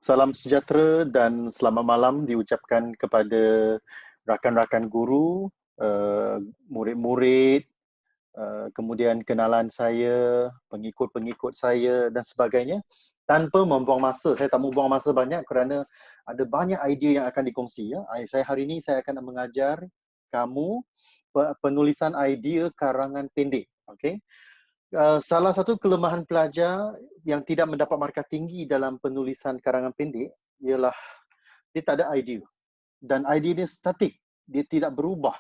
Salam sejahtera dan selamat malam diucapkan kepada rakan-rakan guru, murid-murid, kemudian kenalan saya, pengikut-pengikut saya dan sebagainya. Tanpa membuang masa, saya tak mau buang masa banyak kerana ada banyak idea yang akan dikongsi. Ya. Hari ini saya akan mengajar kamu penulisan idea karangan pendek. Okay? Salah satu kelemahan pelajar yang tidak mendapat markah tinggi dalam penulisan karangan pendek ialah dia tak ada idea. Dan idea dia statik, dia tidak berubah.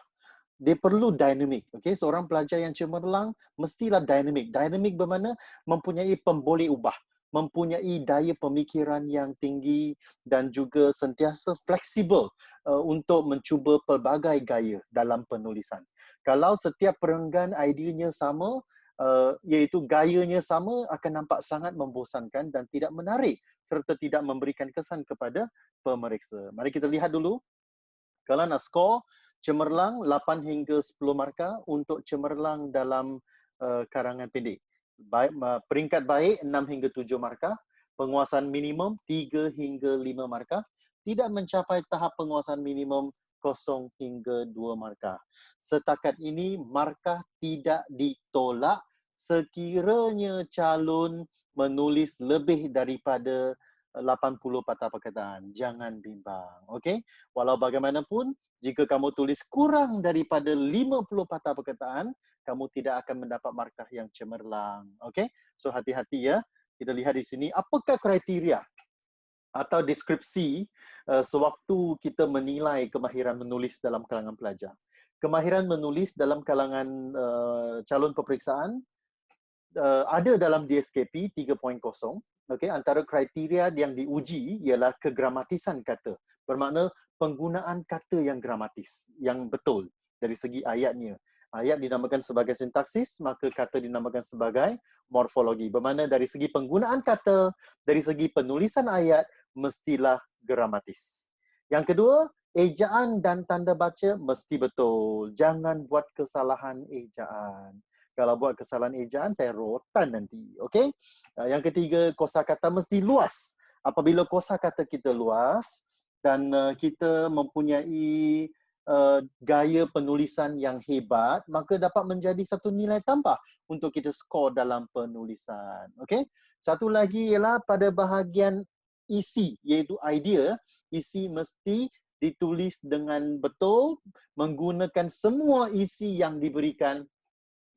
Dia perlu dynamic. Okay? Seorang pelajar yang cemerlang mestilah dynamic. Dynamic bermakna mempunyai pemboleh ubah, mempunyai daya pemikiran yang tinggi dan juga sentiasa fleksibel untuk mencuba pelbagai gaya dalam penulisan. Kalau setiap perenggan ideanya sama, iaitu gayanya sama, akan nampak sangat membosankan dan tidak menarik serta tidak memberikan kesan kepada pemeriksa. Mari kita lihat dulu. Kalau nak skor cemerlang 8 hingga 10 markah untuk cemerlang dalam karangan pendek. Peringkat baik 6 hingga 7 markah, penguasaan minimum 3 hingga 5 markah, tidak mencapai tahap penguasaan minimum 0 hingga 2 markah. Setakat ini markah tidak ditolak sekiranya calon menulis lebih daripada 80 patah perkataan. Jangan bimbang. Okey? Walau bagaimanapun, jika kamu tulis kurang daripada 50 patah perkataan, kamu tidak akan mendapat markah yang cemerlang. Okey? So hati-hati ya. Kita lihat di sini, apakah kriteria atau deskripsi sewaktu kita menilai kemahiran menulis dalam kalangan pelajar. Kemahiran menulis dalam kalangan calon peperiksaan ada dalam DSKP 3.0. Okay, antara kriteria yang diuji ialah kegramatisan kata. Bermakna penggunaan kata yang gramatis, yang betul dari segi ayatnya. Ayat dinamakan sebagai sintaksis, maka kata dinamakan sebagai morfologi. Bermakna dari segi penggunaan kata, dari segi penulisan ayat, mestilah gramatis. Yang kedua, ejaan dan tanda baca mesti betul. Jangan buat kesalahan ejaan. Kalau buat kesalahan ejaan, saya rotan nanti. Okey? Yang ketiga, kosakata mesti luas. Apabila kosakata kita luas dan kita mempunyai gaya penulisan yang hebat, maka dapat menjadi satu nilai tambah untuk kita skor dalam penulisan. Okey? Satu lagi ialah pada bahagian isi, iaitu idea, isi mesti ditulis dengan betul, menggunakan semua isi yang diberikan.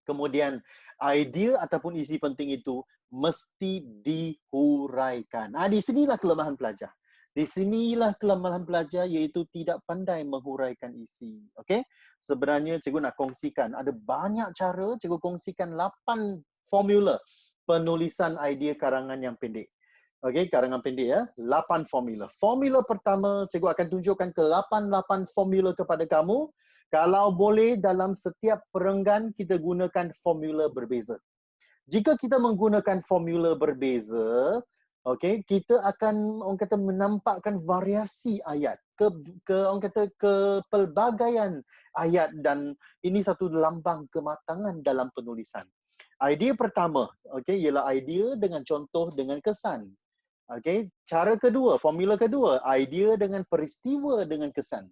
Kemudian idea ataupun isi penting itu mesti dihuraikan. Di sinilah kelemahan pelajar. Di sinilah kelemahan pelajar iaitu tidak pandai menghuraikan isi. Okey? Sebenarnya cikgu nak kongsikan ada banyak cara, cikgu kongsikan 8 formula penulisan idea karangan yang pendek. Okey, karangan pendek ya. 8 formula. Formula pertama, cikgu akan tunjukkan ke 8 formula kepada kamu. Kalau boleh dalam setiap perenggan kita gunakan formula berbeza. Jika kita menggunakan formula berbeza, okey, kita akan orang kata menampakkan variasi ayat, orang kata kepelbagaian ayat dan ini satu lambang kematangan dalam penulisan. Idea pertama, okey, ialah idea dengan contoh dengan kesan. Okey, cara kedua, formula kedua, idea dengan peristiwa dengan kesan.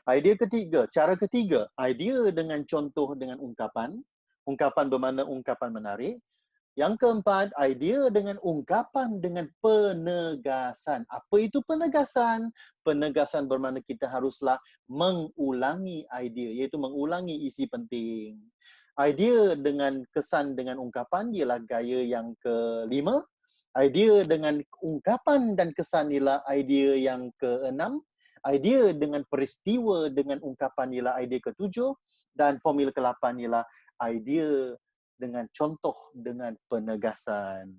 Idea ketiga, cara ketiga, idea dengan contoh dengan ungkapan. Ungkapan bermakna ungkapan menarik. Yang keempat, idea dengan ungkapan dengan penegasan. Apa itu penegasan? Penegasan bermakna kita haruslah mengulangi idea, iaitu mengulangi isi penting. Idea dengan kesan dengan ungkapan ialah gaya yang kelima. Idea dengan ungkapan dan kesan ialah idea yang keenam. Idea dengan peristiwa dengan ungkapan ialah idea ketujuh. Dan formula ke-8 ialah idea dengan contoh dengan penegasan.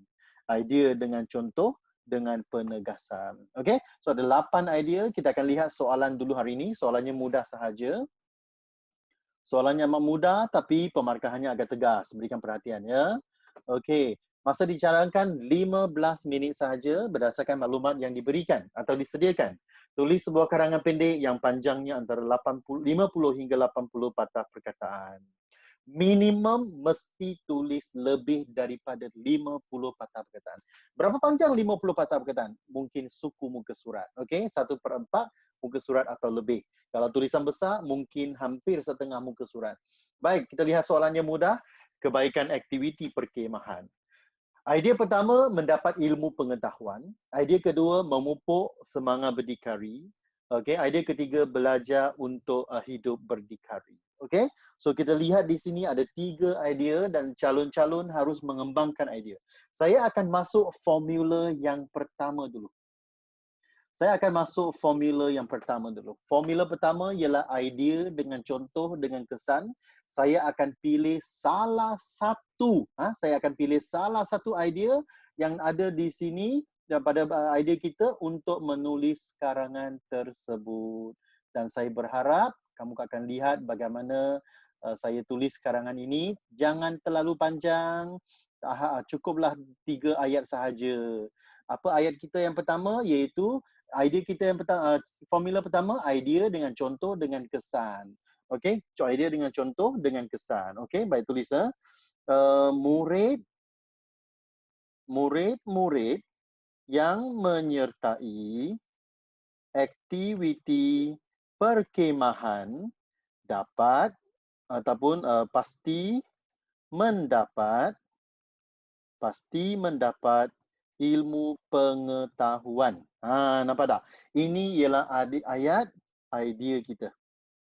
Idea dengan contoh dengan penegasan. Okay? So ada 8 idea. Kita akan lihat soalan dulu hari ini. Soalannya mudah sahaja. Soalannya amat mudah tapi pemarkahannya agak tegas. Berikan perhatian ya. Okay. Masa dicarankan 15 minit sahaja berdasarkan maklumat yang diberikan atau disediakan. Tulis sebuah karangan pendek yang panjangnya antara 50 hingga 80 patah perkataan. minimum mesti tulis lebih daripada 50 patah perkataan. Berapa panjang 50 patah perkataan? Mungkin suku muka surat. Okey, 1/4 muka surat atau lebih. Kalau tulisan besar, mungkin hampir setengah muka surat. Baik, kita lihat soalannya mudah. Kebaikan aktiviti perkhemahan. Idea pertama, mendapat ilmu pengetahuan. Idea kedua, memupuk semangat berdikari. Okey, idea ketiga, belajar untuk hidup berdikari. Okey, so kita lihat di sini ada 3 idea dan calon-calon harus mengembangkan idea. Saya akan masuk formula yang pertama dulu. Saya akan masuk formula yang pertama dulu. Formula pertama ialah idea dengan contoh, dengan kesan. Saya akan pilih salah satu. Saya akan pilih salah satu idea yang ada di sini daripada idea kita untuk menulis karangan tersebut. Dan saya berharap kamu akan lihat bagaimana saya tulis karangan ini. Jangan terlalu panjang. Cukuplah 3 ayat sahaja. Apa ayat kita yang pertama? Iaitu idea kita yang pertama, formula pertama, idea dengan contoh dengan kesan. Okey, idea dengan contoh dengan kesan. Okey, baik tulis. Murid-murid yang menyertai aktiviti perkhemahan dapat ataupun pasti mendapat ilmu pengetahuan. Nampak tak? Ini ialah ayat idea kita.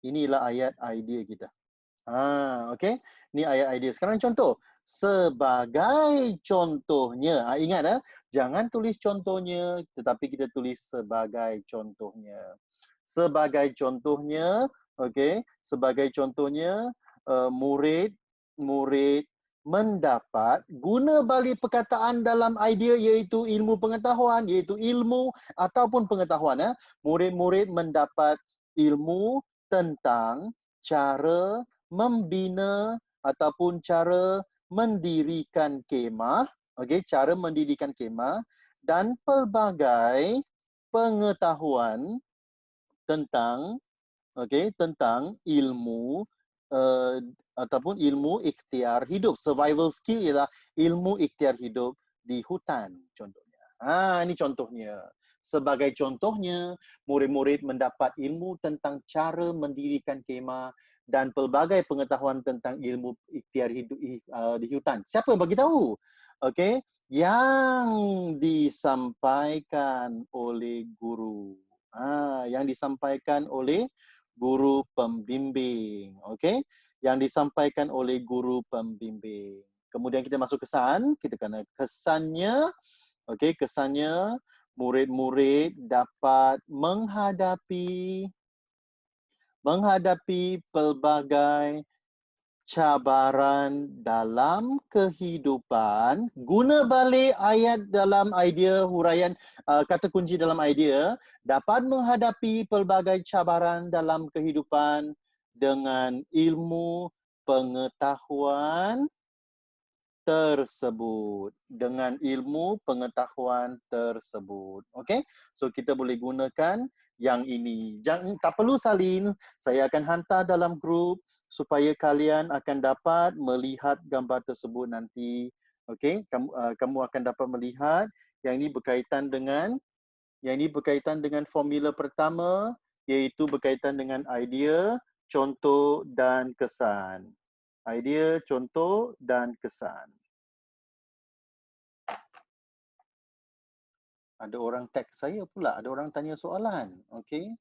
Inilah ayat idea kita. Okey. Ini ayat idea. Sekarang contoh. Sebagai contohnya. Ingat jangan tulis contohnya, tetapi kita tulis sebagai contohnya. Sebagai contohnya, okey. Sebagai contohnya, murid mendapat, guna balik perkataan dalam idea iaitu ilmu pengetahuan, iaitu ilmu ataupun pengetahuan. Murid-murid mendapat ilmu tentang cara membina ataupun cara mendirikan kemah, okey, cara mendirikan kemah dan pelbagai pengetahuan tentang tentang ilmu ataupun ilmu ikhtiar hidup. Survival skill ialah ilmu ikhtiar hidup di hutan contohnya. Ini contohnya. Sebagai contohnya, murid-murid mendapat ilmu tentang cara mendirikan kemah dan pelbagai pengetahuan tentang ilmu ikhtiar hidup di hutan. Siapa yang bagi tahu? Okey, yang disampaikan oleh guru. Yang disampaikan oleh guru pembimbing. Okey, yang disampaikan oleh guru pembimbing. Kemudian kita masuk kesan, kita kena kesannya. Okey, kesannya murid-murid dapat menghadapi pelbagai cabaran dalam kehidupan. Guna balik ayat dalam idea, huraian kata kunci dalam idea, dapat menghadapi pelbagai cabaran dalam kehidupan dengan ilmu pengetahuan tersebut. Dengan ilmu pengetahuan tersebut. Okey? So kita boleh gunakan yang ini. Tak perlu salin, saya akan hantar dalam grup supaya kalian akan dapat melihat gambar tersebut nanti. Okey, kamu akan dapat melihat yang ini berkaitan dengan formula pertama, iaitu berkaitan dengan idea, contoh dan kesan. Idea, contoh dan kesan. Ada orang tag saya pula, ada orang tanya soalan. Okey.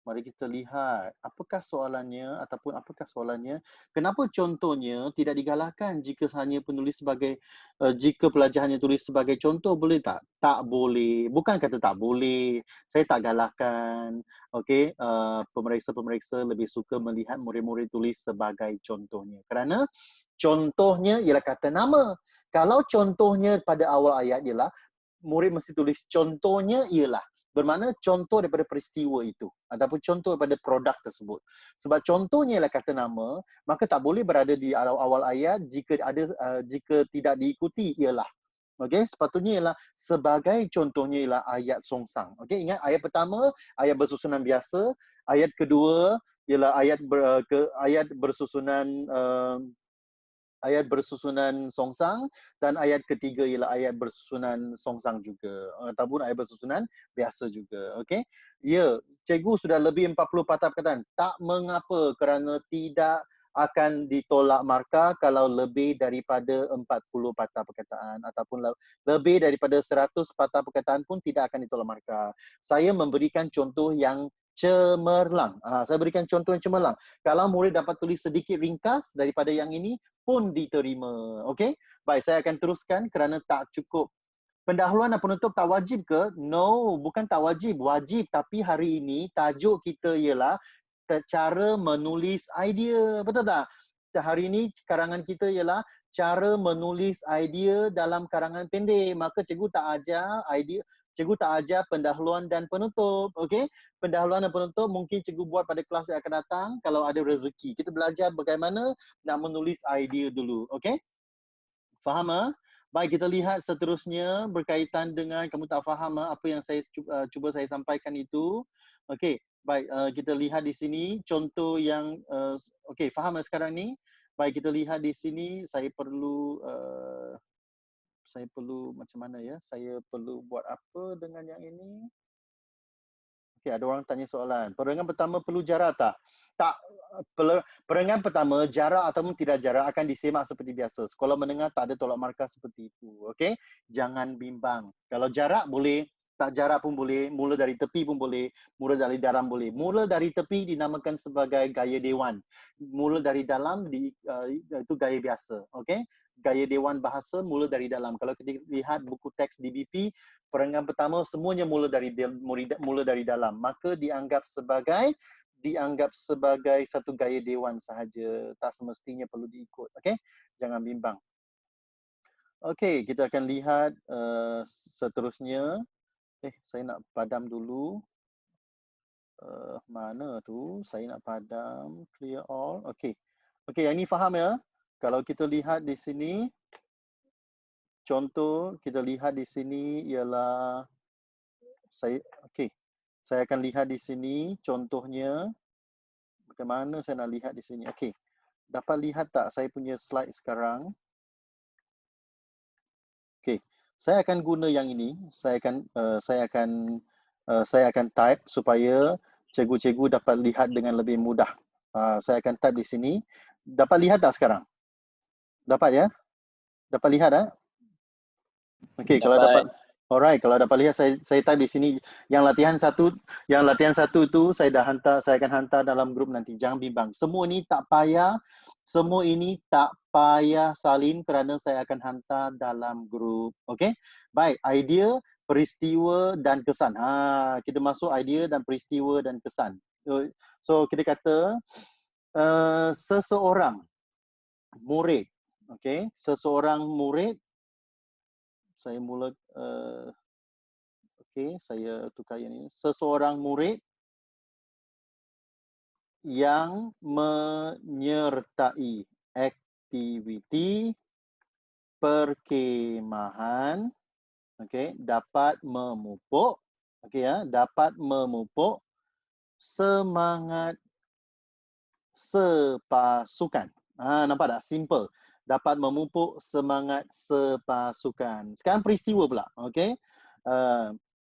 Mari kita lihat apakah soalannya ataupun apakah soalannya. Kenapa contohnya tidak digalakkan jika hanya penulis sebagai jika pelajar hanya tulis sebagai contoh, boleh tak? Tak boleh. Bukan kata tak boleh. Saya tak galakkan. Okey, pemeriksa-pemeriksa lebih suka melihat murid-murid tulis sebagai contohnya. Kerana contohnya ialah kata nama. Kalau contohnya pada awal ayat ialah murid mesti tulis contohnya ialah, bermakna contoh daripada peristiwa itu ataupun contoh daripada produk tersebut. Sebab contohnya ialah kata nama, maka tak boleh berada di awal ayat jika tidak diikuti ialah. Okey, sepatutnya ialah sebagai contohnya ialah ayat songsang. Okey, ingat ayat pertama ayat bersusunan biasa, ayat kedua ialah ayat bersusunan ayat bersusunan songsang, dan ayat ketiga ialah ayat bersusunan songsang juga, ataupun ayat bersusunan biasa juga. Okey. Ya, cikgu sudah lebih 40 patah perkataan. Tak mengapa, kerana tidak akan ditolak markah kalau lebih daripada 40 patah perkataan ataupun lebih daripada 100 patah perkataan pun tidak akan ditolak markah. Saya memberikan contoh yang cemerlang. Saya berikan contoh yang cemerlang. Kalau murid dapat tulis sedikit ringkas daripada yang ini pun diterima. Okey? Baik, saya akan teruskan kerana tak cukup. Pendahuluan dan penutup tak wajib ke? No, bukan tak wajib. Wajib, tapi hari ini tajuk kita ialah cara menulis idea. Betul tak? Hari ini karangan kita ialah cara menulis idea dalam karangan pendek. Maka cikgu tak ajar idea, cikgu tak ajar pendahuluan dan penutup. Okey? Pendahuluan dan penutup mungkin cikgu buat pada kelas yang akan datang kalau ada rezeki. Kita belajar bagaimana nak menulis idea dulu. Okey? Faham? Baik, kita lihat seterusnya berkaitan dengan kamu tak faham apa yang saya cuba saya sampaikan itu. Okey, baik, kita lihat di sini contoh yang okey, faham sekarang ni? Baik, kita lihat di sini saya perlu macam mana ya? Saya perlu buat apa dengan yang ini? Okey, ada orang tanya soalan. Perenggan pertama perlu jarak tak? Tak. Perenggan pertama, jarak ataupun tidak jarak akan disemak seperti biasa. Sekolah menengah tak ada tolak markah seperti itu. Okey? Jangan bimbang. Kalau jarak boleh, tak jarak pun boleh, mula dari tepi pun boleh, mula dari dalam boleh. Mula dari tepi dinamakan sebagai gaya dewan. Mula dari dalam itu gaya biasa. Okey? Gaya dewan bahasa mula dari dalam. Kalau kita lihat buku teks DBP, perenggan pertama semuanya mula dari dalam. Maka dianggap sebagai satu gaya dewan sahaja, tak semestinya perlu diikut. Okey, jangan bimbang. Okey, kita akan lihat seterusnya. Saya nak padam dulu. Mana tu? Saya nak padam. Clear all. Okey. Okey, yang ini faham ya? Kalau kita lihat di sini, contoh kita lihat di sini ialah saya akan lihat di sini contohnya. Bagaimana saya nak lihat di sini? Okey. Dapat lihat tak saya punya slide sekarang? Okey. Saya akan guna yang ini. Saya akan type supaya cikgu-cikgu dapat lihat dengan lebih mudah. Saya akan type di sini. Dapat lihat tak sekarang? Dapat ya? Dapat lihat tak? Okey, kalau dapat. Alright, kalau dapat lihat saya type di sini yang latihan satu tu saya akan hantar dalam grup nanti. Jangan bimbang. Semua ini tak payah salin kerana saya akan hantar dalam grup. Okey? Baik, idea, peristiwa dan kesan. Kita masuk idea dan peristiwa dan kesan. So kita kata seseorang murid. Okey, seseorang murid. Saya mula okey, saya tukar yang ini. Seseorang murid yang menyertai aktiviti perkemahan, okey, dapat memupuk, okey ya, dapat memupuk semangat sepasukan. Nampak tak? Simple. Dapat memupuk semangat sepasukan. Sekarang peristiwa pula, okey.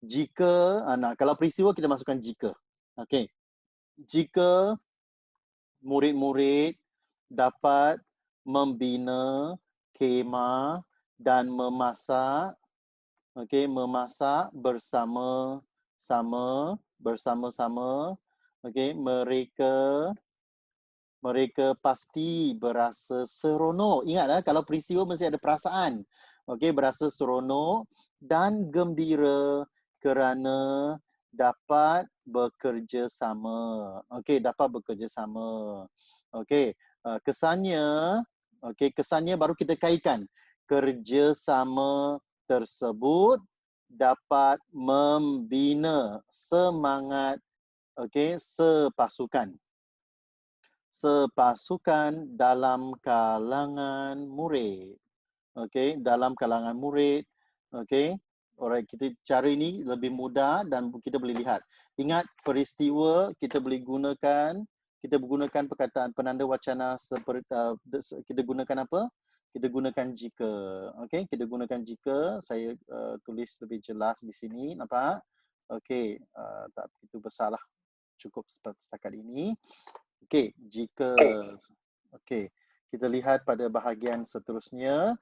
Jika kalau peristiwa kita masukkan jika. Okey. Jika murid-murid dapat membina kemah dan memasak, okey, memasak bersama-sama, okey, mereka pasti berasa seronok. Ingat kalau peristiwa mesti ada perasaan. Okey, berasa seronok dan gembira kerana dapat bekerjasama. Okey, dapat bekerjasama. Okey, kesannya baru kita kaitkan. Kerjasama tersebut dapat membina semangat sepasukan dalam kalangan murid. Okey, dalam kalangan murid. Okey. Alright, cara ini lebih mudah dan kita boleh lihat. Ingat peristiwa kita boleh gunakan kita menggunakan perkataan penanda wacana seperti kita gunakan apa? Kita gunakan jika. Okey, kita gunakan jika. Saya tulis lebih jelas di sini, nampak? Okey, tak begitu besarlah. Cukup setakat ini. Okey, jika. Okey, kita lihat pada bahagian seterusnya.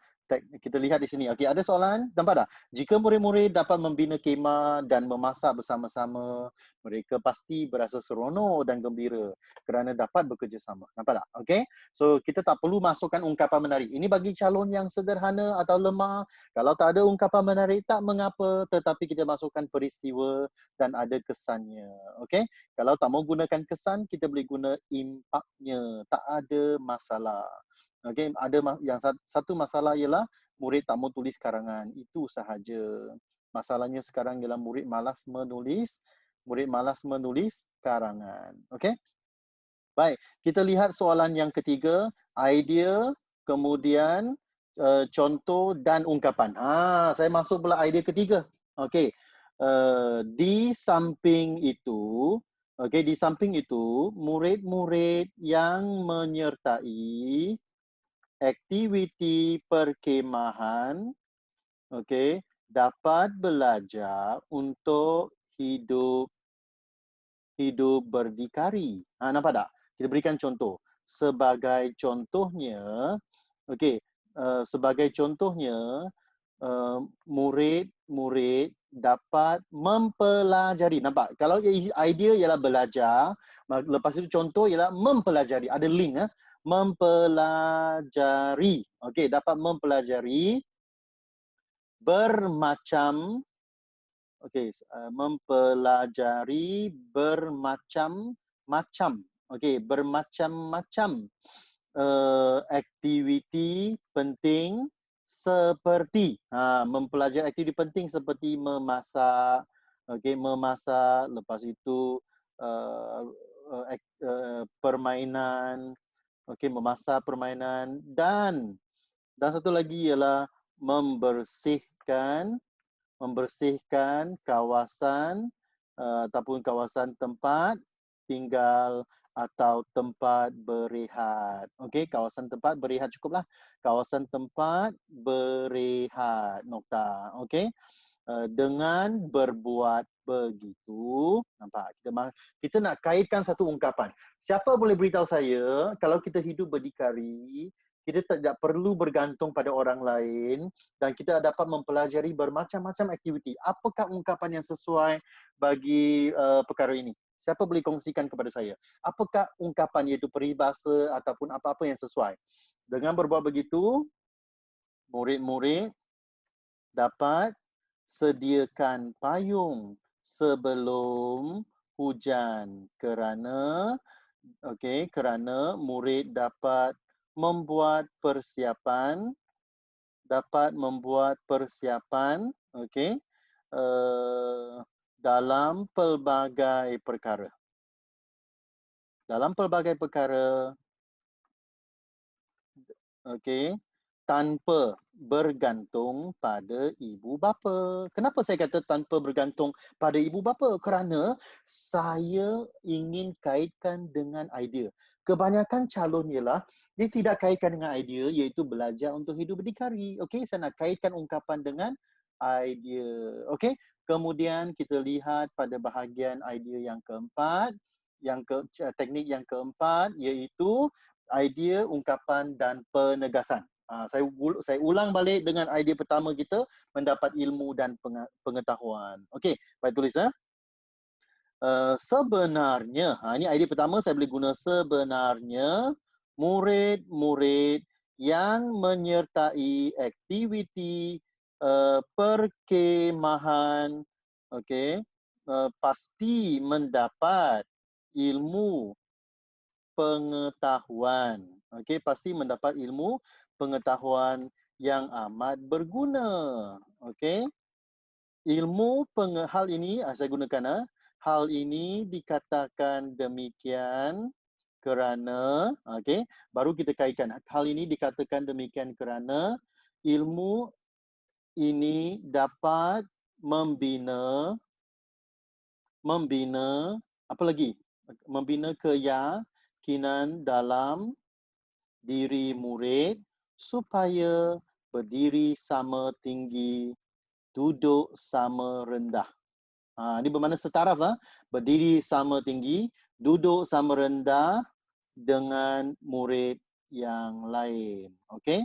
Kita lihat di sini. Okey, ada soalan? Nampak tak? Jika murid-murid dapat membina kemah dan memasak bersama-sama, mereka pasti berasa seronok dan gembira kerana dapat bekerjasama. Nampak tak? Okey. So, kita tak perlu masukkan ungkapan menarik. Ini bagi calon yang sederhana atau lemah. Kalau tak ada ungkapan menarik, tak mengapa. Tetapi kita masukkan peristiwa dan ada kesannya. Okey. Kalau tak mau gunakan kesan, kita boleh guna impaknya. Tak ada masalah. Okey, ada yang satu masalah ialah murid tak mau tulis karangan. Itu sahaja. Masalahnya sekarang ialah murid malas menulis karangan. Okey? Baik, kita lihat soalan yang ketiga, idea, kemudian contoh dan ungkapan. Saya masuk pula idea ketiga. Okey. Di samping itu, murid-murid yang menyertai aktiviti perkemahan, okey, dapat belajar untuk hidup berdikari. Nampak tak? Kita berikan contoh. Sebagai contohnya, okey, sebagai contohnya, murid-murid dapat mempelajari. Nampak? Kalau idea ialah belajar, lepas itu contoh ialah mempelajari. Ada link. Mempelajari. Okey, dapat mempelajari bermacam. Okey, mempelajari bermacam-macam. Okey, bermacam-macam aktiviti penting seperti mempelajari aktiviti penting seperti memasak. Okey, memasak, lepas itu permainan. Okey, memasak, permainan dan satu lagi ialah membersihkan kawasan ataupun kawasan tempat tinggal atau tempat berehat. Okey, kawasan tempat berehat cukuplah. Kawasan tempat berehat. Nokta. Okey. Dengan berbuat begitu, nampak? Kita nak kaitkan satu ungkapan. Siapa boleh beritahu saya kalau kita hidup berdikari, kita tidak perlu bergantung pada orang lain dan kita dapat mempelajari bermacam-macam aktiviti. Apakah ungkapan yang sesuai bagi perkara ini? Siapa boleh kongsikan kepada saya? Apakah ungkapan iaitu peribahasa ataupun apa-apa yang sesuai? Dengan berbuat begitu, murid-murid dapat sediakan payung sebelum hujan kerana murid dapat membuat persiapan dalam pelbagai perkara. Okey, tanpa bergantung pada ibu bapa. Kenapa saya kata tanpa bergantung pada ibu bapa? Kerana saya ingin kaitkan dengan idea. Kebanyakan calon ialah dia tidak kaitkan dengan idea iaitu belajar untuk hidup berdikari. Okey, saya nak kaitkan ungkapan dengan idea. Okey, kemudian kita lihat pada bahagian idea yang keempat, teknik yang keempat iaitu idea, ungkapan dan penegasan. Saya ulang balik dengan idea pertama kita, mendapat ilmu dan pengetahuan. Okey, baik tulis. Sebenarnya, ini idea pertama saya boleh guna sebenarnya murid-murid yang menyertai aktiviti perkemahan, okey, pasti mendapat ilmu pengetahuan. Okey, pasti mendapat ilmu pengetahuan yang amat berguna. Okey. Hal ini saya gunakan hal ini dikatakan demikian kerana okey, baru kita kaitkan. Hal ini dikatakan demikian kerana ilmu ini dapat membina apa lagi? Membina keyakinan dalam diri murid supaya berdiri sama tinggi, duduk sama rendah. Ini bermakna setaraf. Berdiri sama tinggi, duduk sama rendah dengan murid yang lain. Okey?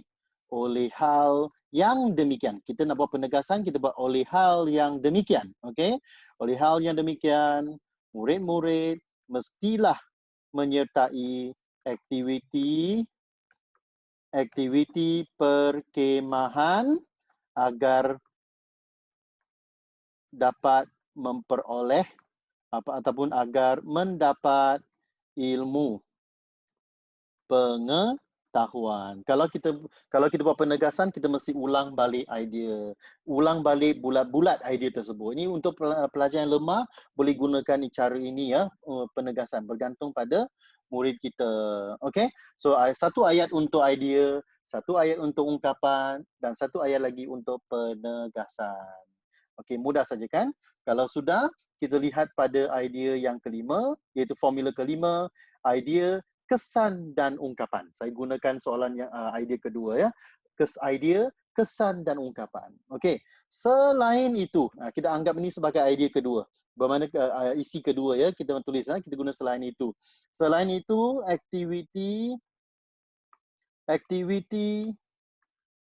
Oleh hal yang demikian. Kita nak buat penegasan, kita buat oleh hal yang demikian. Okey? Oleh hal yang demikian, murid-murid mestilah menyertai aktiviti perkemahan agar dapat memperoleh ataupun agar mendapat ilmu pengetahuan. Kalau kita buat penegasan, kita mesti ulang balik idea. Ulang balik bulat-bulat idea tersebut. Ini untuk pelajar yang lemah boleh gunakan cara ini ya, penegasan bergantung pada murid kita. Okey? So satu ayat untuk idea, satu ayat untuk ungkapan dan satu ayat lagi untuk penegasan. Okey, mudah saja kan? Kalau sudah, kita lihat pada idea yang kelima, iaitu formula kelima, idea kesan dan ungkapan. Saya gunakan soalan yang idea kedua ya. Idea, kesan dan ungkapan. Okey. Selain itu, kita anggap ini sebagai idea kedua. Bermakna isi kedua ya, kita tulis kita guna selain itu. Selain itu, aktiviti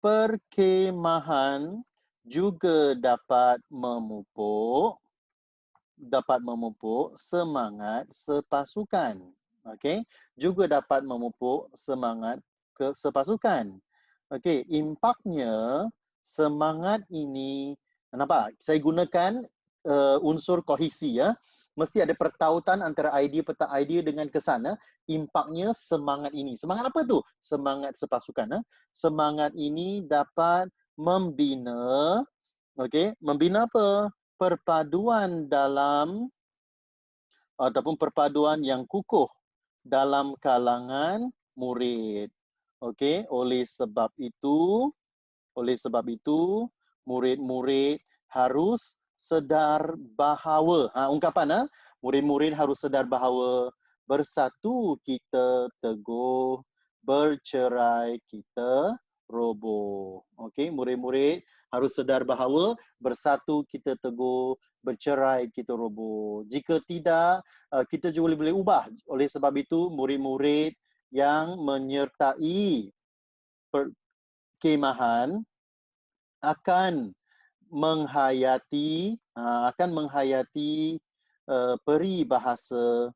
perkemahan juga dapat memupuk semangat sepasukan. Okey, juga dapat memupuk semangat sepasukan. Okey, impaknya semangat ini, nampak? Saya gunakan unsur kohesi ya. Mesti ada pertautan antara idea dengan kesan. Impaknya semangat ini. Semangat apa tu? Semangat sepasukan. Semangat ini dapat membina, okey, membina apa? Perpaduan dalam ataupun perpaduan yang kukuh dalam kalangan murid. Okey, oleh sebab itu murid-murid harus sedar bahawa ungkapan murid-murid harus sedar bahawa bersatu kita teguh, bercerai kita roboh. Okey, murid-murid harus sedar bahawa bersatu kita teguh, bercerai kita roboh. Jika tidak, kita juga boleh ubah. Oleh sebab itu, murid-murid yang menyertai perkemahan akan menghayati peribahasa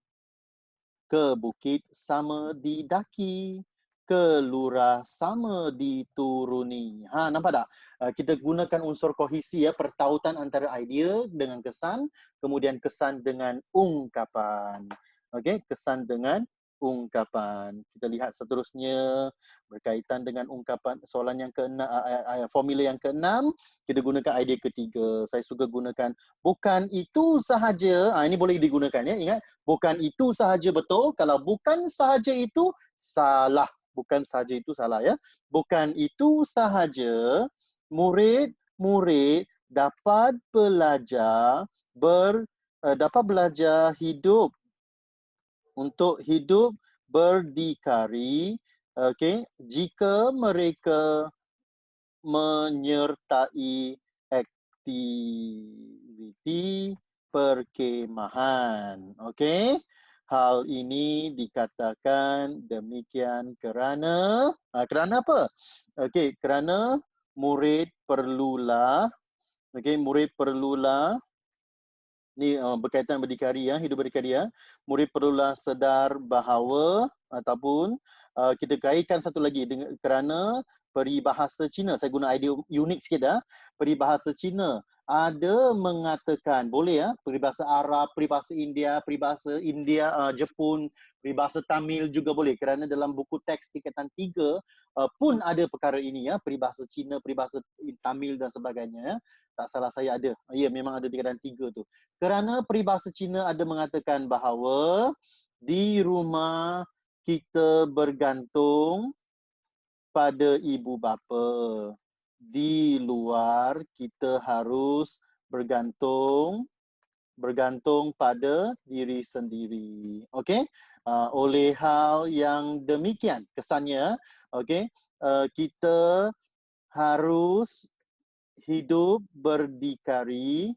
ke bukit sama didaki, ke lurah sama dituruni. Nampak tak? Kita gunakan unsur kohesi ya, pertautan antara idea dengan kesan, kemudian kesan dengan ungkapan. Okey, kesan dengan ungkapan. Kita lihat seterusnya berkaitan dengan ungkapan soalan yang keenam, formula yang keenam, kita gunakan idea ketiga. Saya suka gunakan bukan itu sahaja. Ini boleh digunakan ya, ingat. Bukan itu sahaja betul. Kalau bukan sahaja itu salah. Bukan sahaja itu salah ya. Bukan itu sahaja murid-murid dapat belajar hidup untuk hidup berdikari, jika mereka menyertai aktiviti perkemahan. Okey. Hal ini dikatakan demikian kerana apa? Okey, kerana murid perlulah ni berkaitan berdikari ya, hidup berdikari ya. Murid perlulah sedar bahawa ataupun kita kaitkan satu lagi dengan kerana peribahasa Cina. Saya guna idea unik sikit Peribahasa Cina ada mengatakan, boleh peribahasa Arab, peribahasa India, Jepun, peribahasa Tamil juga boleh kerana dalam buku teks tingkatan 3 pun ada perkara ini peribahasa Cina, peribahasa Tamil dan sebagainya Tak salah saya ada. Ya, memang ada tingkatan 3 tu. Kerana peribahasa Cina ada mengatakan bahawa di rumah kita bergantung pada ibu bapa. Di luar kita harus bergantung bergantung pada diri sendiri. Okey? Oleh hal yang demikian, kesannya, okey, kita harus hidup berdikari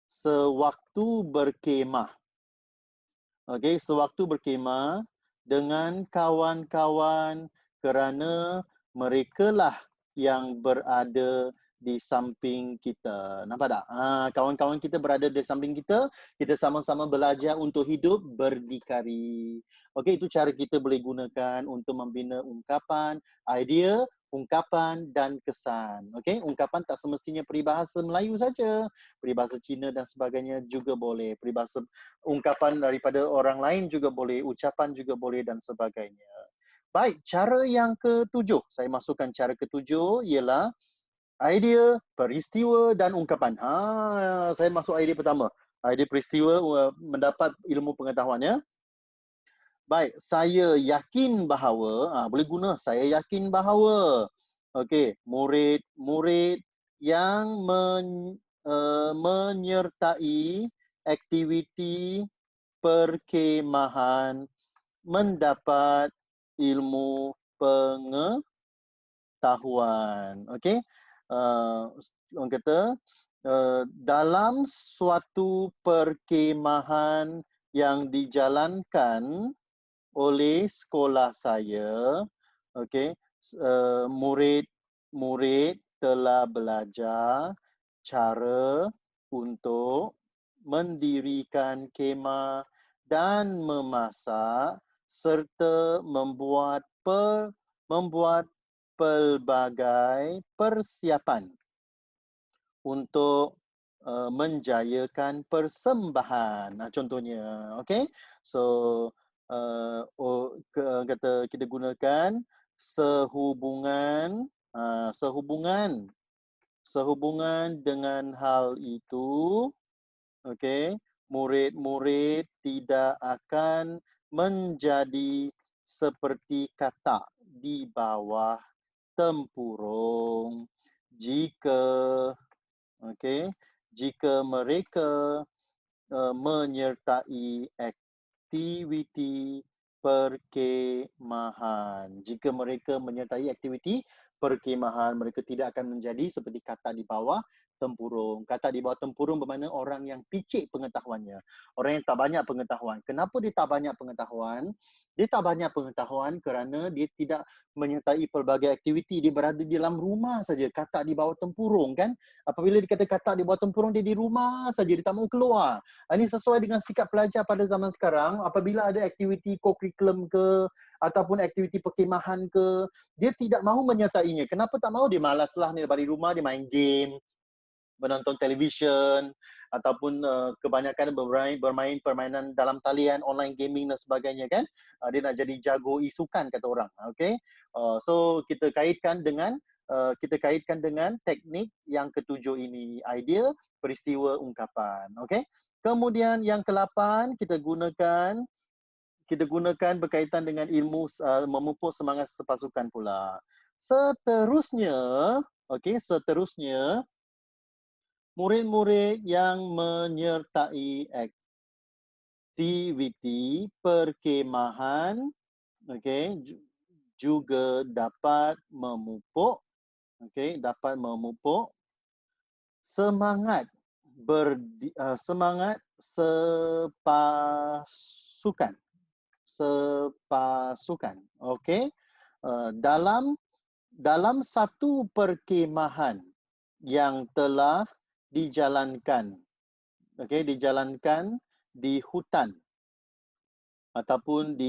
sewaktu berkemah. Okey, sewaktu berkemah dengan kawan-kawan kerana merekalah yang berada di samping kita. Nampak tak? Kawan-kawan kita berada di samping kita, kita sama-sama belajar untuk hidup berdikari. Okey, itu cara kita boleh gunakan untuk membina ungkapan, idea, ungkapan dan kesan. Okey, ungkapan tak semestinya peribahasa Melayu saja, peribahasa Cina dan sebagainya juga boleh. Peribahasa ungkapan daripada orang lain juga boleh, ucapan juga boleh dan sebagainya. Baik, cara yang ketujuh. Saya masukkan cara ketujuh ialah idea, peristiwa dan ungkapan. Saya masuk idea pertama. Idea peristiwa mendapat ilmu pengetahuannya. Baik, saya yakin bahawa, boleh guna saya yakin bahawa. Okey, murid-murid yang menyertai aktiviti perkemahan mendapat ilmu pengetahuan. Okey. Orang kata dalam suatu perkemahan yang dijalankan oleh sekolah saya, okey, murid-murid telah belajar cara untuk mendirikan kemah dan memasak serta membuat pelbagai persiapan untuk menjayakan persembahan. Contohnya, okey. So kata kita gunakan sehubungan sehubungan dengan hal itu, okey, murid-murid tidak akan menjadi seperti katak di bawah tempurung jika jika mereka menyertai aktiviti perkemahan. Jika mereka menyertai aktiviti perkemahan, mereka tidak akan menjadi seperti katak di bawah tempurung. Katak di bawah tempurung bermakna orang yang picik pengetahuannya. Orang yang tak banyak pengetahuan. Kenapa dia tak banyak pengetahuan? Dia tak banyak pengetahuan kerana dia tidak menyertai pelbagai aktiviti. Dia berada di dalam rumah saja. Katak di bawah tempurung kan? Apabila dikata katak di bawah tempurung, dia di rumah saja. Dia tak mahu keluar. Ini sesuai dengan sikap pelajar pada zaman sekarang. Apabila ada aktiviti co-curriculum ke ataupun aktiviti perkemahan ke, dia tidak mahu menyertainya. Kenapa tak mahu? Dia malaslah ni daripada rumah, dia main game, menonton televisyen ataupun kebanyakan bermain permainan dalam talian, online gaming dan sebagainya kan. Dia nak jadi jago isukan kata orang. Okey. So kita kaitkan dengan teknik yang ketujuh ini, idea, peristiwa, ungkapan. Okey. Kemudian yang ke-8 kita gunakan berkaitan dengan ilmu memupuk semangat sepasukan pula. Seterusnya, murid-murid yang menyertai aktiviti perkemahan, juga dapat memupuk semangat semangat sepasukan. Okey. Dalam satu perkemahan yang telah dijalankan di hutan ataupun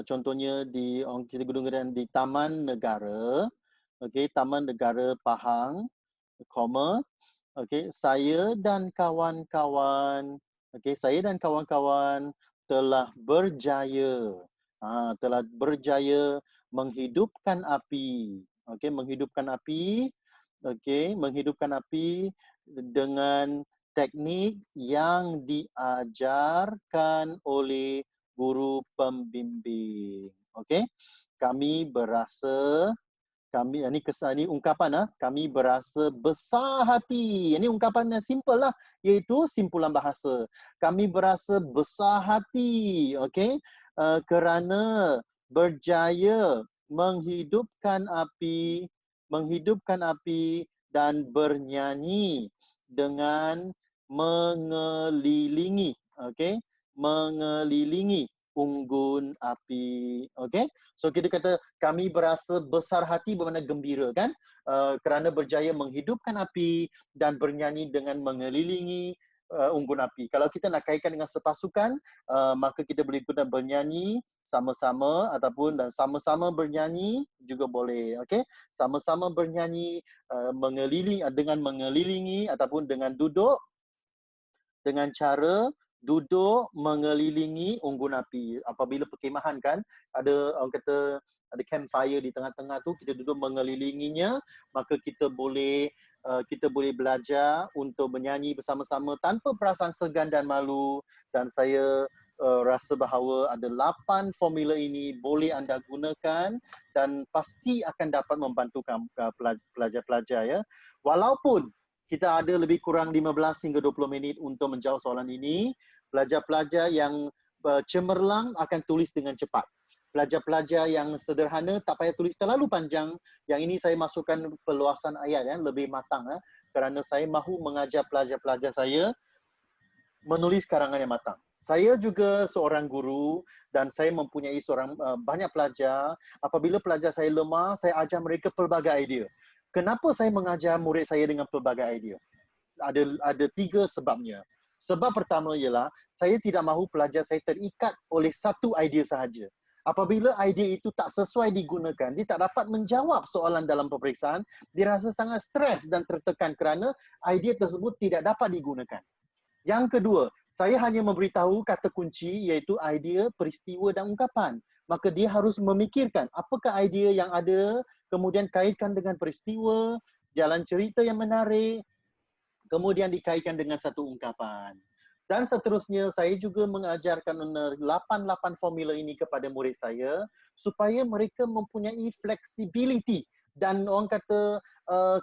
contohnya kita gunakan di Taman Negara, Taman Negara Pahang, saya dan kawan-kawan telah berjaya menghidupkan api. Menghidupkan api dengan teknik yang diajarkan oleh guru pembimbing. Kami berasa Kami, ini kesan, ini ungkapan kami berasa besar hati. Ini ungkapan yang simple lah, iaitu simpulan bahasa. Kami berasa besar hati, okey, kerana berjaya menghidupkan api dan bernyanyi dengan mengelilingi, okey, mengelilingi unggun api, okey. So kita kata kami berasa besar hati bermakna gembira kan, kerana berjaya menghidupkan api dan bernyanyi dengan mengelilingi unggun api. Kalau kita nak kaitkan dengan sepasukan, maka kita boleh guna bernyanyi sama-sama ataupun dan sama-sama bernyanyi juga boleh, okey. Sama-sama bernyanyi dengan mengelilingi ataupun dengan duduk dengan cara duduk mengelilingi unggun api. Apabila perkhemahan kan, ada orang kata ada campfire di tengah-tengah tu, kita duduk mengelilinginya, maka kita boleh belajar untuk menyanyi bersama-sama tanpa perasaan segan dan malu. Dan saya rasa bahawa ada 8 formula ini boleh anda gunakan dan pasti akan dapat membantu pelajar-pelajar ya. Walaupun kita ada lebih kurang 15 hingga 20 minit untuk menjawab soalan ini. Pelajar-pelajar yang cemerlang akan tulis dengan cepat. Pelajar-pelajar yang sederhana tak payah tulis terlalu panjang. Yang ini saya masukkan perluasan ayat lebih matang kerana saya mahu mengajar pelajar-pelajar saya menulis karangan yang matang. Saya juga seorang guru dan saya mempunyai banyak pelajar. Apabila pelajar saya lemah, saya ajar mereka pelbagai idea. Kenapa saya mengajar murid saya dengan pelbagai idea? Ada 3 sebabnya. Sebab pertama ialah saya tidak mahu pelajar saya terikat oleh satu idea sahaja. Apabila idea itu tak sesuai digunakan, dia tak dapat menjawab soalan dalam peperiksaan, dia rasa sangat stres dan tertekan kerana idea tersebut tidak dapat digunakan. Yang kedua, saya hanya memberitahu kata kunci iaitu idea, peristiwa dan ungkapan. Maka dia harus memikirkan apakah idea yang ada, kemudian kaitkan dengan peristiwa, jalan cerita yang menarik, kemudian dikaitkan dengan satu ungkapan. Dan seterusnya, saya juga mengajarkan 8 formula ini kepada murid saya supaya mereka mempunyai flexibility dan orang kata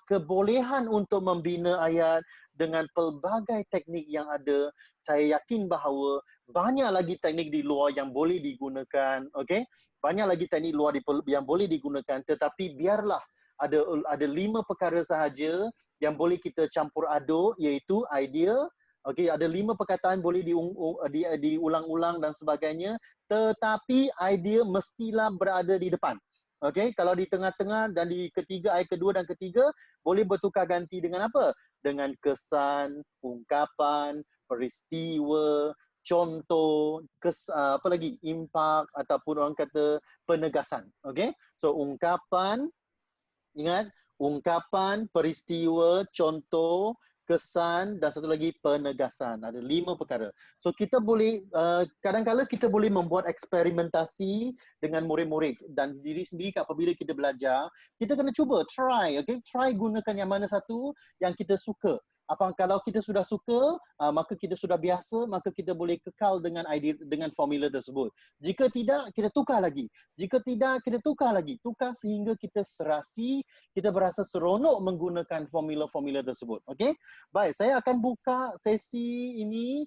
kebolehan untuk membina ayat dengan pelbagai teknik yang ada. Saya yakin bahawa banyak lagi teknik di luar yang boleh digunakan, okey? Banyak lagi teknik luar yang boleh digunakan, tetapi biarlah ada 5 perkara sahaja yang boleh kita campur aduk, iaitu idea. Okey, ada 5 perkataan boleh diulang-ulang dan sebagainya, tetapi idea mestilah berada di depan. Okey, kalau di tengah-tengah dan di ketiga, ayat kedua dan ketiga, boleh bertukar ganti dengan apa? Dengan kesan, ungkapan, peristiwa, contoh, apa lagi? Impak ataupun orang kata penegasan. Okey? So ungkapan, ingat, ungkapan, peristiwa, contoh, kesan dan satu lagi penegasan. Ada 5 perkara. So kita boleh, kadang-kadang kita boleh membuat eksperimentasi dengan murid-murid dan diri sendiri apabila kita belajar, kita kena cuba, try, okay? Try gunakan yang mana satu yang kita suka. Kalau kita sudah suka, maka kita sudah biasa, maka kita boleh kekal dengan idea, dengan formula tersebut. Jika tidak, kita tukar lagi. Jika tidak, kita tukar lagi. Tukar sehingga kita serasi, kita berasa seronok menggunakan formula-formula tersebut. Okey? Baik, saya akan buka sesi ini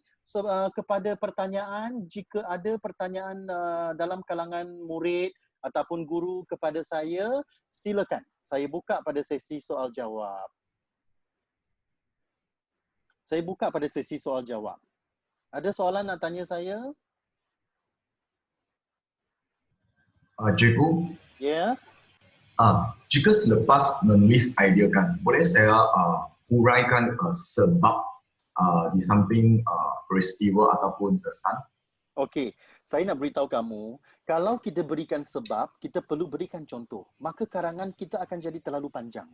kepada pertanyaan. Jika ada pertanyaan dalam kalangan murid ataupun guru kepada saya, silakan. Saya buka pada sesi soal jawab. Saya buka pada sesi soal jawab. Ada soalan nak tanya saya? Cikgu, Ya. jika selepas menulis idea kan, boleh saya uraikan sebab di samping peristiwa ataupun kesan? Okey, saya nak beritahu kamu, kalau kita berikan sebab, kita perlu berikan contoh. Maka karangan kita akan jadi terlalu panjang.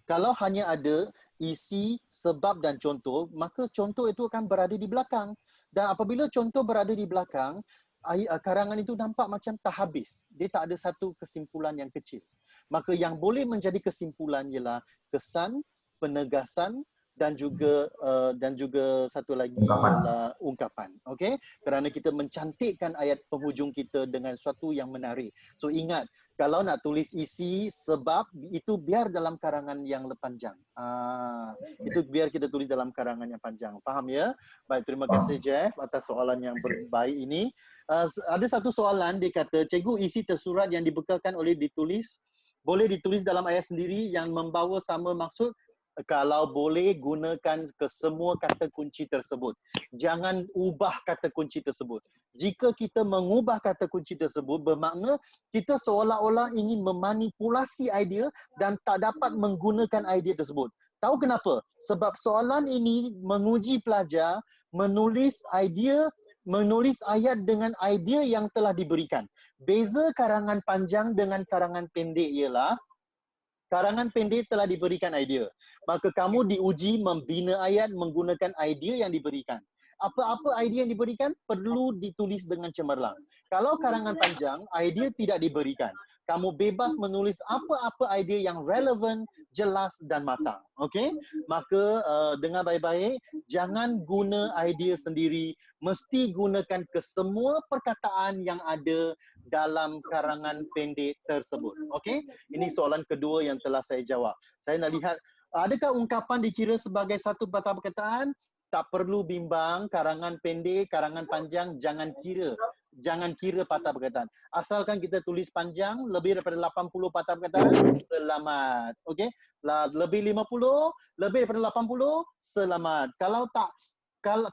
Kalau hanya ada isi, sebab dan contoh, maka contoh itu akan berada di belakang. Dan apabila contoh berada di belakang, karangan itu nampak macam tak habis. Dia tak ada satu kesimpulan yang kecil. Maka yang boleh menjadi kesimpulan ialah kesan, penegasan, dan juga satu lagi Ungkapan. ialah ungkapan. Okey, kerana kita mencantikkan ayat penghujung kita dengan sesuatu yang menarik. So ingat, kalau nak tulis isi sebab itu biar dalam karangan yang panjang. Itu biar kita tulis dalam karangan yang panjang. Faham ya? Baik, terima kasih Jeff atas soalan yang baik ini. Ada satu soalan dia kata, cikgu, isi tersurat yang dibekalkan oleh ditulis boleh ditulis dalam ayat sendiri yang membawa sama maksud. Kalau boleh, gunakan ke semua kata kunci tersebut. Jangan ubah kata kunci tersebut. Jika kita mengubah kata kunci tersebut, bermakna kita seolah-olah ingin memanipulasi idea dan tak dapat menggunakan idea tersebut. Tahu kenapa? Sebab soalan ini menguji pelajar menulis ayat dengan idea yang telah diberikan. Beza karangan panjang dengan karangan pendek ialah karangan pendek telah diberikan idea. Maka kamu diuji membina ayat menggunakan idea yang diberikan. Apa-apa idea yang diberikan perlu ditulis dengan cemerlang. Kalau karangan panjang, idea tidak diberikan. Kamu bebas menulis apa-apa idea yang relevan, jelas dan matang. Okey? Maka dengar baik-baik, jangan guna idea sendiri, mesti gunakan kesemua perkataan yang ada dalam karangan pendek tersebut. Okey? Ini soalan kedua yang telah saya jawab. Saya nak lihat, adakah ungkapan dikira sebagai satu patah perkataan? Tak perlu bimbang, karangan pendek, karangan panjang, jangan kira. Jangan kira patah perkataan. Asalkan kita tulis panjang, lebih daripada 80 patah perkataan, selamat. Okey? Lebih 50, lebih daripada 80, selamat.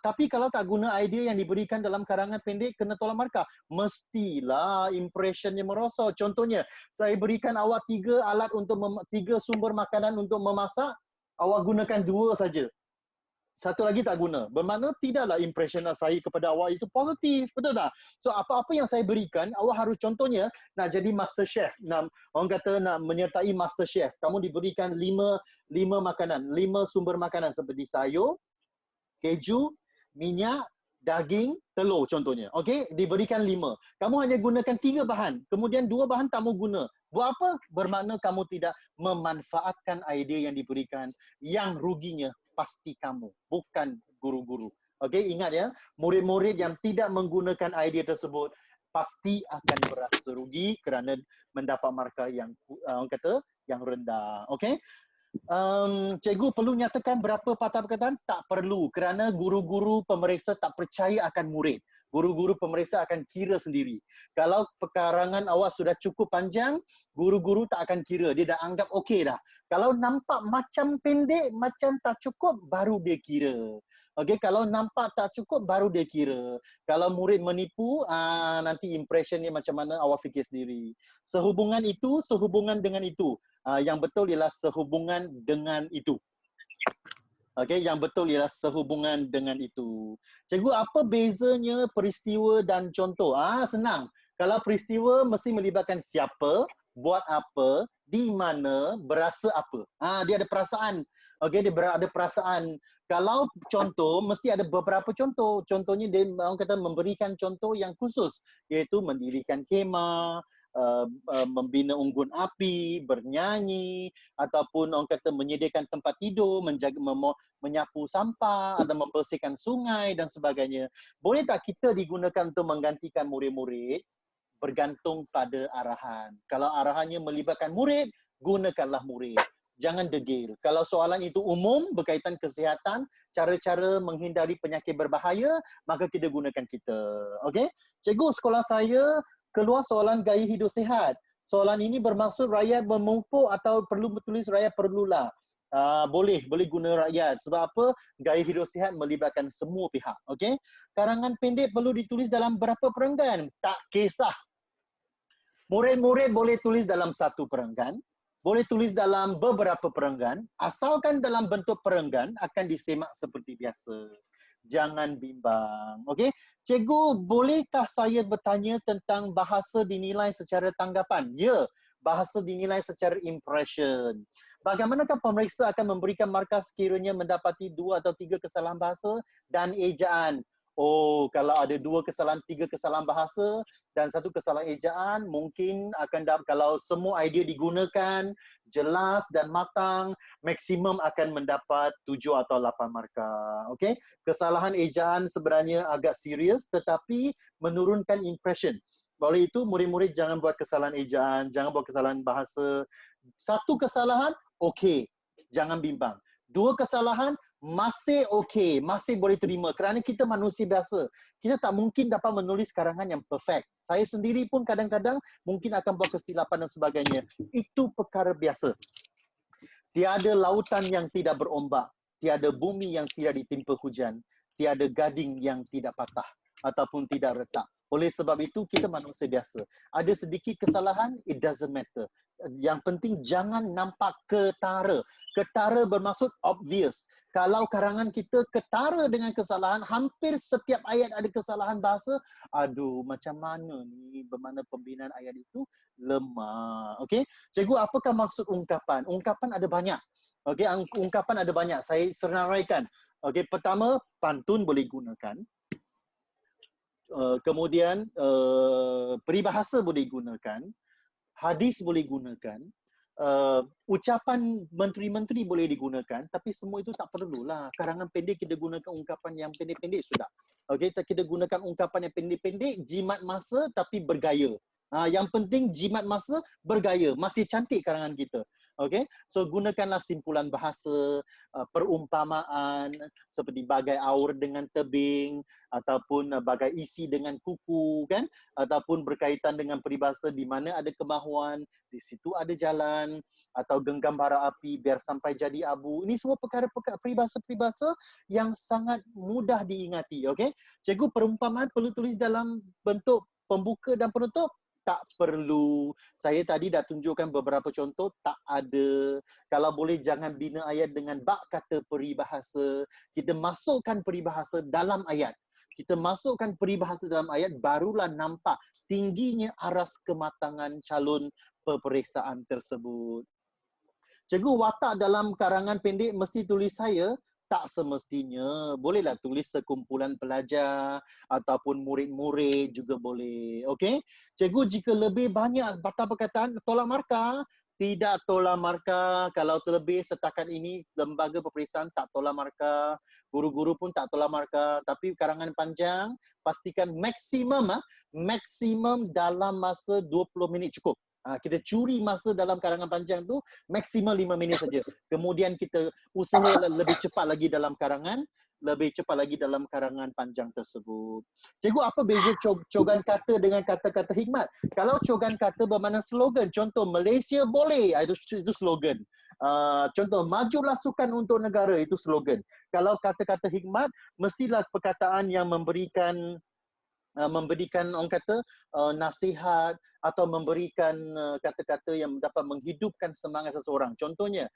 Tapi kalau tak guna idea yang diberikan dalam karangan pendek, kena tolak markah. Mestilah impressionnya merosot. Contohnya, saya berikan awak 3 alat untuk 3 sumber makanan untuk memasak, awak gunakan 2 saja. Satu lagi tak guna. Bermakna tidaklah impression saya kepada awak itu positif. Betul tak? So apa-apa yang saya berikan, awak harus contohnya nak jadi master chef. Orang kata nak menyertai master chef. Kamu diberikan 5 makanan, 5 sumber makanan seperti sayur, keju, minyak, daging, telur contohnya. Okey, diberikan 5. Kamu hanya gunakan 3 bahan. Kemudian 2 bahan tak mau guna. Buat apa? Bermakna kamu tidak memanfaatkan idea yang diberikan. Yang ruginya pasti kamu, bukan guru-guru. Okey, ingat ya, murid-murid yang tidak menggunakan idea tersebut pasti akan berasa rugi kerana mendapat markah yang orang kata yang rendah. Okey? Cikgu perlu nyatakan berapa patah perkataan? Tak perlu, kerana guru-guru pemeriksa tak percaya akan murid. Guru-guru pemeriksa akan kira sendiri. Kalau pekarangan awak sudah cukup panjang, guru-guru tak akan kira. Dia dah anggap okey dah. Kalau nampak macam pendek, macam tak cukup, baru dia kira. Okey, kalau nampak tak cukup, baru dia kira. Kalau murid menipu, nanti impression dia macam mana, awak fikir sendiri. Sehubungan dengan itu. Yang betul ialah sehubungan dengan itu. Okey, yang betul ialah sehubungan dengan itu. Cikgu, apa bezanya peristiwa dan contoh? Senang. Kalau peristiwa mesti melibatkan siapa, buat apa, di mana, berasa apa. Dia ada perasaan. Okey, dia ada perasaan. Kalau contoh, mesti ada beberapa contoh. Contohnya dia orang kata memberikan contoh yang khusus, iaitu mendirikan kemah, membina unggun api, bernyanyi, ataupun orang kata menyediakan tempat tidur, menyapu sampah, atau membersihkan sungai dan sebagainya. Boleh tak kita digunakan untuk menggantikan murid-murid? Bergantung pada arahan. Kalau arahannya melibatkan murid, gunakanlah murid. Jangan degil. Kalau soalan itu umum, berkaitan kesihatan, cara-cara menghindari penyakit berbahaya, maka kita gunakan kita. Okey? Cikgu, sekolah saya keluar soalan gaya hidup sihat. Soalan ini bermaksud rakyat memupuk atau perlu bertulis rakyat perlulah. Boleh guna rakyat. Sebab apa? Gaya hidup sihat melibatkan semua pihak. Okey? Karangan pendek perlu ditulis dalam berapa perenggan? Tak kisah. Murid-murid boleh tulis dalam 1 perenggan, boleh tulis dalam beberapa perenggan, asalkan dalam bentuk perenggan akan disemak seperti biasa. Jangan bimbang. Okey? Cikgu, bolehkah saya bertanya tentang bahasa dinilai secara tanggapan? Ya, bahasa dinilai secara impression. Bagaimanakah pemeriksa akan memberikan markah sekiranya mendapati 2 atau 3 kesalahan bahasa dan ejaan? Oh, kalau ada 2 kesalahan, 3 kesalahan bahasa dan 1 kesalahan ejaan, mungkin akan kalau semua idea digunakan jelas dan matang, maksimum akan mendapat 7 atau 8 markah. Okey? Kesalahan ejaan sebenarnya agak serius tetapi menurunkan impression. Oleh itu, murid-murid jangan buat kesalahan ejaan, jangan buat kesalahan bahasa. 1 kesalahan, okey. Jangan bimbang. 2 kesalahan, masih okey, masih boleh terima kerana kita manusia biasa. Kita tak mungkin dapat menulis karangan yang perfect. Saya sendiri pun kadang-kadang mungkin akan buat kesilapan dan sebagainya. Itu perkara biasa. Tiada lautan yang tidak berombak, tiada bumi yang tidak ditimpa hujan, tiada gading yang tidak patah ataupun tidak retak. Oleh sebab itu, kita manusia biasa. Ada sedikit kesalahan, it doesn't matter. Yang penting jangan nampak ketara. Ketara bermaksud obvious. Kalau karangan kita ketara dengan kesalahan, hampir setiap ayat ada kesalahan bahasa, aduh macam mana ni, bermakna pembinaan ayat itu lemah. Okey? Cikgu, apakah maksud ungkapan? Ungkapan ada banyak. Okey, ungkapan ada banyak. Saya senaraikan. Okey, pertama, pantun boleh gunakan. Kemudian peribahasa boleh gunakan, hadis boleh gunakan, ucapan menteri-menteri boleh digunakan, tapi semua itu tak perlulah. Karangan pendek kita gunakan ungkapan yang pendek-pendek sudah. Okey, kita gunakan ungkapan yang pendek-pendek, jimat masa tapi bergaya. Yang penting jimat masa bergaya, masih cantik karangan kita. Okey, so gunakanlah simpulan bahasa, perumpamaan seperti bagai aur dengan tebing ataupun bagai isi dengan kuku, kan, ataupun berkaitan dengan peribahasa di mana ada kemahuan, di situ ada jalan, atau genggam bara api biar sampai jadi abu. Ini semua perkara-perkara peribahasa-peribahasa yang sangat mudah diingati. Okey, cikgu, perumpamaan perlu tulis dalam bentuk pembuka dan penutup? Tak perlu. Saya tadi dah tunjukkan beberapa contoh, tak ada. Kalau boleh jangan bina ayat dengan bak kata peribahasa. Kita masukkan peribahasa dalam ayat. Kita masukkan peribahasa dalam ayat, barulah nampak tingginya aras kematangan calon peperiksaan tersebut. Cikgu, watak dalam karangan pendek mesti tulis saya? Tak semestinya. Bolehlah tulis sekumpulan pelajar ataupun murid-murid juga boleh. Okey? Cikgu, jika lebih banyak patah perkataan, tolak markah. Tidak tolak markah. Kalau terlebih setakat ini, lembaga peperiksaan tak tolak markah. Guru-guru pun tak tolak markah. Tapi karangan panjang, pastikan maksimum dalam masa 20 minit cukup. Kita curi masa dalam karangan panjang tu maksimum 5 minit saja. Kemudian kita usaha lebih cepat lagi dalam karangan, lebih cepat lagi dalam karangan panjang tersebut. Cikgu, apa beza cogan kata dengan kata-kata hikmat? Kalau cogan kata bermakna slogan, contoh Malaysia boleh, itu slogan. Contoh majulah sukan untuk negara, itu slogan. Kalau kata-kata hikmat, mestilah perkataan yang memberikan orang kata nasihat atau memberikan kata-kata yang dapat menghidupkan semangat seseorang. Contohnya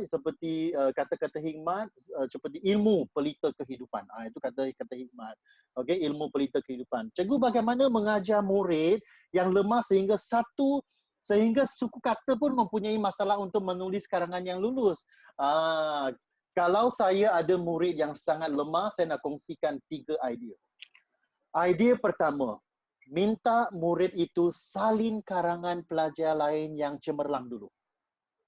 seperti kata-kata hikmat seperti ilmu pelita kehidupan. Itu kata-kata hikmat. Okey, ilmu pelita kehidupan. Cikgu, bagaimana mengajar murid yang lemah sehingga suku kata pun mempunyai masalah untuk menulis karangan yang lulus? Kalau saya ada murid yang sangat lemah, saya nak kongsikan 3 idea. Idea pertama, minta murid itu salin karangan pelajar lain yang cemerlang dulu.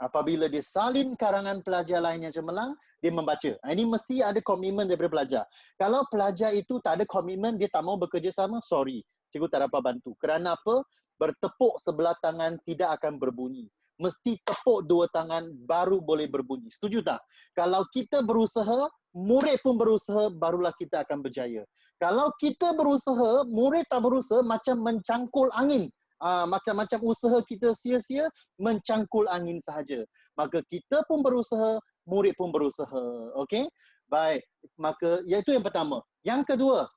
Apabila dia salin karangan pelajar lain yang cemerlang, dia membaca. Ini mesti ada komitmen daripada pelajar. Kalau pelajar itu tak ada komitmen, dia tak mau bekerjasama, sorry, cikgu tak dapat bantu. Kerana apa? Bertepuk sebelah tangan tidak akan berbunyi. Mesti tepuk 2 tangan baru boleh berbunyi. Setuju tak? Kalau kita berusaha, murid pun berusaha, barulah kita akan berjaya. Kalau kita berusaha, murid tak berusaha, macam mencangkul angin. Macam usaha kita sia-sia, mencangkul angin sahaja. Maka kita pun berusaha, murid pun berusaha. Okey? Baik. Maka iaitu yang pertama. Yang kedua,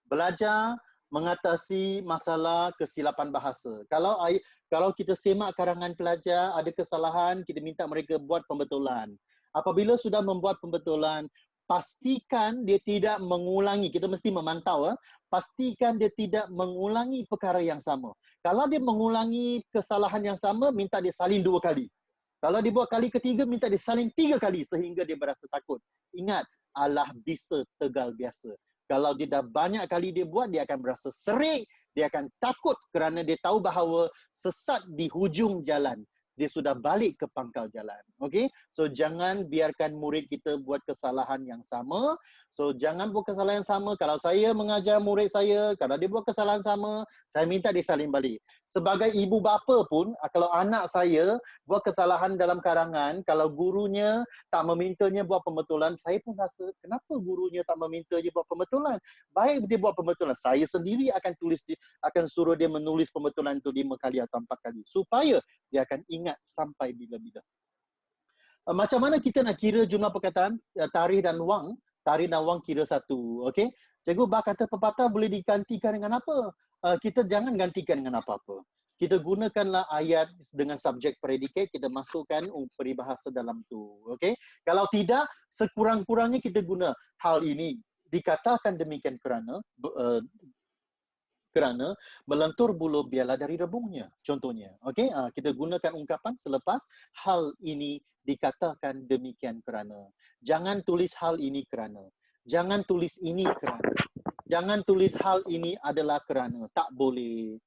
belajar mengatasi masalah kesilapan bahasa. Kalau kita semak karangan pelajar, ada kesalahan, kita minta mereka buat pembetulan. Apabila sudah membuat pembetulan, pastikan dia tidak mengulangi. Kita mesti memantau. Pastikan dia tidak mengulangi perkara yang sama. Kalau dia mengulangi kesalahan yang sama, minta dia salin 2 kali. Kalau dia buat kali ketiga, minta dia salin 3 kali sehingga dia berasa takut. Ingat, alah bisa tegal biasa. Kalau dia dah banyak kali dia buat, dia akan berasa serik, dia akan takut kerana dia tahu bahawa sesat di hujung jalan. Dia sudah balik ke pangkal jalan. Okay? So, jangan biarkan murid kita buat kesalahan yang sama. So, jangan buat kesalahan yang sama. Kalau saya mengajar murid saya, kalau dia buat kesalahan sama, saya minta dia salin balik. Sebagai ibu bapa pun, kalau anak saya buat kesalahan dalam karangan, kalau gurunya tak memintanya buat pembetulan, saya pun rasa, kenapa gurunya tak memintanya buat pembetulan? Baik dia buat pembetulan. Saya sendiri akan suruh dia menulis pembetulan itu 5 kali atau 4 kali. Supaya dia akan ingat sampai bila-bila. Macam mana kita nak kira jumlah perkataan tarikh dan wang? Tarikh dan wang kira satu. Okey? Cikgu bak kata pepatah boleh digantikan dengan apa? Kita jangan gantikan dengan apa-apa. Kita gunakanlah ayat dengan subjek predikat, kita masukkan peribahasa dalam tu. Okey? Kalau tidak, sekurang-kurangnya kita guna hal ini dikatakan demikian kerana melentur bulu biarlah dari rebungnya. Contohnya, okey, kita gunakan ungkapan selepas hal ini dikatakan demikian kerana. Jangan tulis hal ini kerana. Jangan tulis ini kerana. Jangan tulis hal ini adalah kerana. Tak boleh.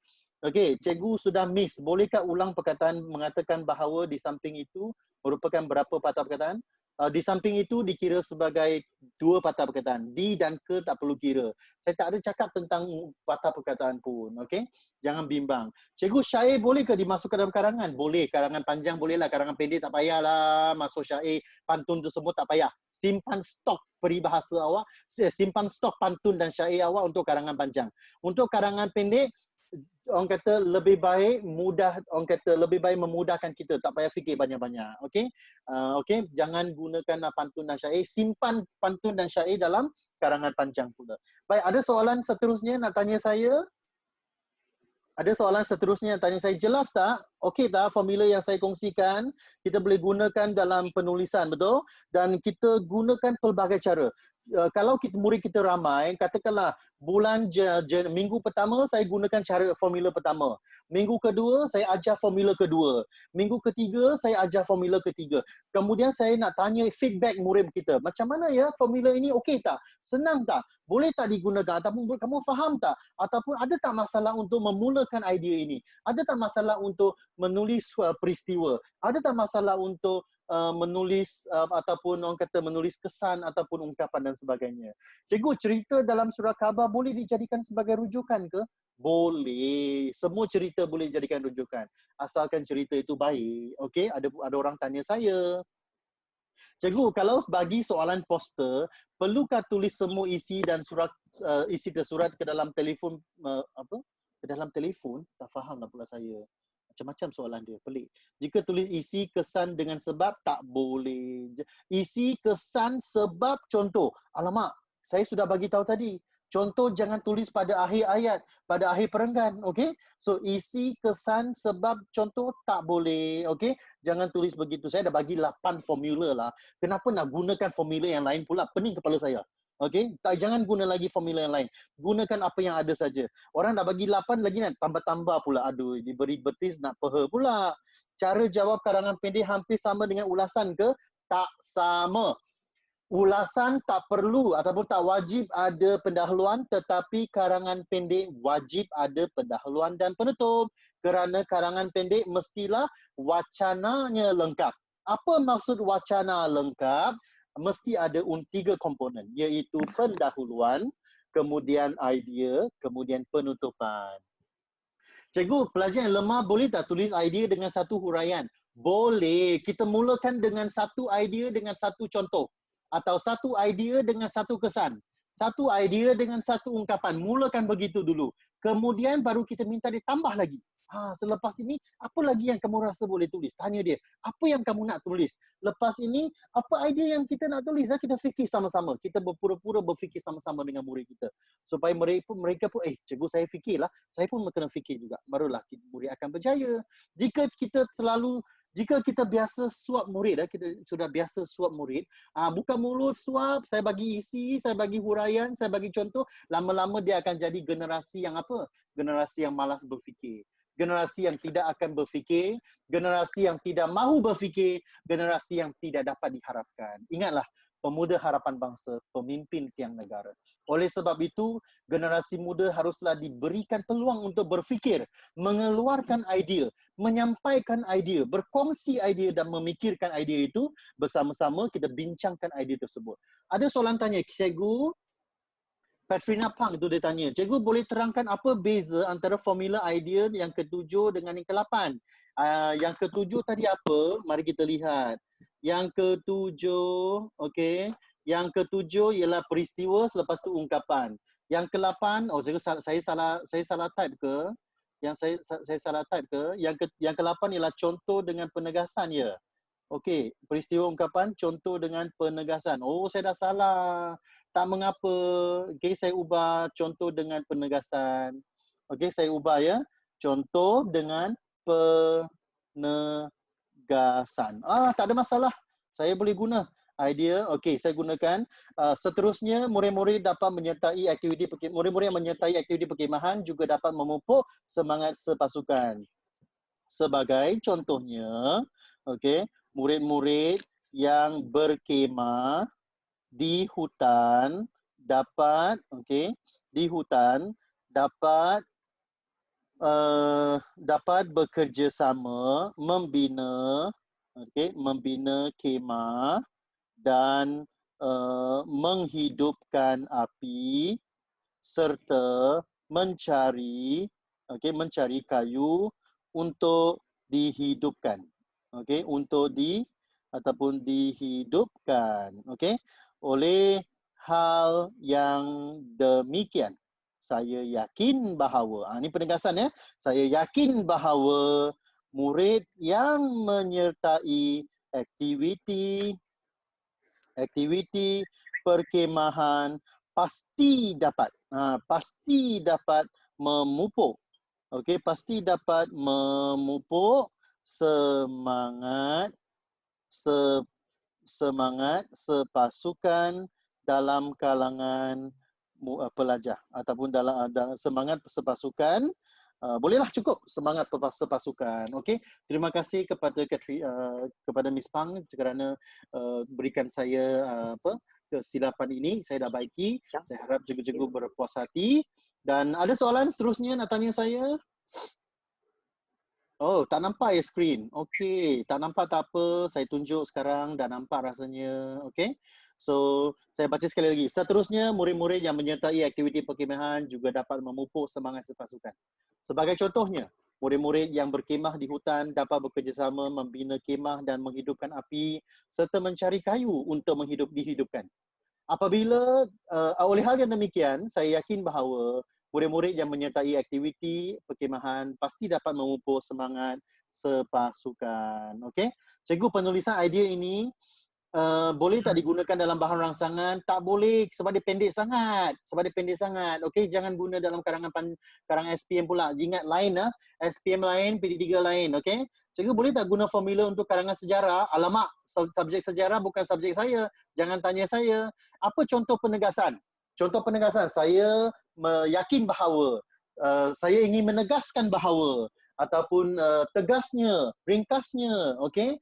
Okey, cikgu sudah miss. Bolehkah ulang perkataan mengatakan bahawa di samping itu merupakan berapa patah perkataan? Di samping itu dikira sebagai 2 patah perkataan. Di dan ke tak perlu kira. Saya tak ada cakap tentang patah perkataan pun. Okay? Jangan bimbang. Cikgu, syair boleh ke dimasukkan dalam karangan? Boleh. Karangan panjang bolehlah. Karangan pendek tak payahlah. Masuk syair, pantun tu semua tak payah. Simpan stok peribahasa awak. Simpan stok pantun dan syair awak untuk karangan panjang. Untuk karangan pendek, orang kata lebih baik memudahkan kita, tak payah fikir banyak-banyak. Okey? Okey, jangan gunakan pantun dan syair, simpan pantun dan syair dalam karangan panjang pula. Baik, ada soalan seterusnya nak tanya saya? Ada soalan seterusnya tanya saya, jelas tak? Okey tak formula yang saya kongsikan? Kita boleh gunakan dalam penulisan, betul? Dan kita gunakan pelbagai cara. Kalau murid kita ramai, katakanlah minggu pertama saya gunakan cara formula pertama. Minggu kedua saya ajar formula kedua. Minggu ketiga saya ajar formula ketiga. Kemudian saya nak tanya feedback murid kita. Macam mana ya formula ini, okey tak? Senang tak? Boleh tak digunakan? Ataupun kamu faham tak? Ataupun ada tak masalah untuk memulakan idea ini? Ada tak masalah untuk menulis peristiwa? Ada tak masalah untuk menulis ataupun orang kata menulis kesan ataupun ungkapan dan sebagainya. Cikgu, cerita dalam surah khabar boleh dijadikan sebagai rujukan ke? Boleh. Semua cerita boleh dijadikan rujukan. Asalkan cerita itu baik. Okey, ada orang tanya saya. Cikgu, kalau bagi soalan poster, perlukah tulis semua isi dan isi surat ke dalam telefon Ke dalam telefon? Tak faham lah pula saya. Macam-macam soalan dia, pelik. Jika tulis isi kesan dengan sebab, tak boleh. Isi kesan sebab contoh. Alamak, saya sudah bagi tahu tadi. Contoh jangan tulis pada akhir ayat, pada akhir perenggan, okey? So isi kesan sebab contoh tak boleh, okey? Jangan tulis begitu. Saya dah bagi 8 formula lah. Kenapa nak gunakan formula yang lain pula? Pening kepala saya. Okey, jangan guna lagi formula yang lain. Gunakan apa yang ada saja. Orang dah bagi 8 lagi nak tambah-tambah pula. Aduh, diberi betis nak peha pula. Cara jawab karangan pendek hampir sama dengan ulasan ke? Tak sama. Ulasan tak perlu ataupun tak wajib ada pendahuluan, tetapi karangan pendek wajib ada pendahuluan dan penutup. Kerana karangan pendek mestilah wacananya lengkap. Apa maksud wacana lengkap? Mesti ada 3 komponen, iaitu pendahuluan, kemudian idea, kemudian penutupan. Cikgu, pelajar yang lemah boleh tak tulis idea dengan satu huraian? Boleh. Kita mulakan dengan satu idea dengan satu contoh. Atau satu idea dengan satu kesan. Satu idea dengan satu ungkapan. Mulakan begitu dulu. Kemudian baru kita minta dia tambah lagi. Selepas ini, apa lagi yang kamu rasa boleh tulis? Tanya dia, apa yang kamu nak tulis? Lepas ini, apa idea yang kita nak tulis? Kita fikir sama-sama. Kita berpura-pura berfikir sama-sama dengan murid kita. Supaya mereka pun, cikgu saya fikirlah. Saya pun kena fikir juga. Barulah murid akan berjaya. Jika kita biasa suap murid, kita sudah biasa suap murid, buka mulut suap, saya bagi isi, saya bagi huraian, saya bagi contoh, lama-lama dia akan jadi generasi yang apa? Generasi yang malas berfikir. Generasi yang tidak akan berfikir, generasi yang tidak mahu berfikir, generasi yang tidak dapat diharapkan. Ingatlah, pemuda harapan bangsa, pemimpin tiang negara. Oleh sebab itu, generasi muda haruslah diberikan peluang untuk berfikir, mengeluarkan idea, menyampaikan idea, berkongsi idea dan memikirkan idea itu bersama-sama kita bincangkan idea tersebut. Ada soalan tanya, cikgu, Katrina Pang itu dia tanya, cikgu boleh terangkan apa beza antara formula idea yang ketujuh dengan yang ke-8? Yang ketujuh tadi apa? Mari kita lihat. Yang ketujuh, okey. Yang ketujuh ialah peristiwa, selepas tu ungkapan. Yang ke-8, oh saya salah type ke? Yang saya salah type ke? Yang ke-8 ialah contoh dengan penegasan ya. Okey, peristiwa ungkapan contoh dengan penegasan. Oh, saya dah salah. Tak mengapa. Okey, saya ubah contoh dengan penegasan. Okey, saya ubah ya. Contoh dengan penegasan. Tak ada masalah. Saya boleh guna idea. Okey, saya gunakan. Seterusnya, murid-murid dapat menyertai murid-murid yang menyertai aktiviti perkhemahan juga dapat memupuk semangat sepasukan. Sebagai contohnya, okey, murid-murid yang berkemah di hutan dapat dapat bekerjasama membina kemah dan menghidupkan api serta mencari kayu untuk dihidupkan. Untuk dihidupkan. Oleh hal yang demikian, saya yakin bahawa, ini penegasan ya, saya yakin bahawa murid yang menyertai aktiviti perkemahan pasti dapat memupuk pasti dapat memupuk semangat sepasukan dalam kalangan pelajar ataupun dalam semangat sepasukan. Bolehlah cukup semangat sepasukan. Okey, terima kasih kepada Miss Pang kerana berikan saya kesilapan ini. Saya dah baiki. Saya harap cikgu-cikgu berpuas hati. Dan ada soalan seterusnya nak tanya saya? Oh, tak nampak ya skrin. Okey, tak nampak tak apa. Saya tunjuk sekarang, dah nampak rasanya. Okey. So, saya baca sekali lagi. Seterusnya, murid-murid yang menyertai aktiviti perkemahan juga dapat memupuk semangat sepasukan. Sebagai contohnya, murid-murid yang berkemah di hutan dapat bekerjasama membina kemah dan menghidupkan api serta mencari kayu untuk dihidupkan. Apabila oleh hal yang demikian, saya yakin bahawa murid-murid yang menyertai aktiviti perkemahan pasti dapat memupuk semangat sepasukan. Okey, cikgu, penulisan idea ini boleh tak digunakan dalam bahan rangsangan? Tak boleh sebab dia pendek sangat. Okey, jangan guna dalam karangan SPM pula. Ingat lain SPM lain, PD3 lain. Okey. Cikgu boleh tak guna formula untuk karangan sejarah? Alamak, subjek sejarah bukan subjek saya. Jangan tanya saya. Apa contoh penegasan? Contoh penegasan, saya yakin bahawa saya ingin menegaskan bahawa ataupun tegasnya, ringkasnya, okey,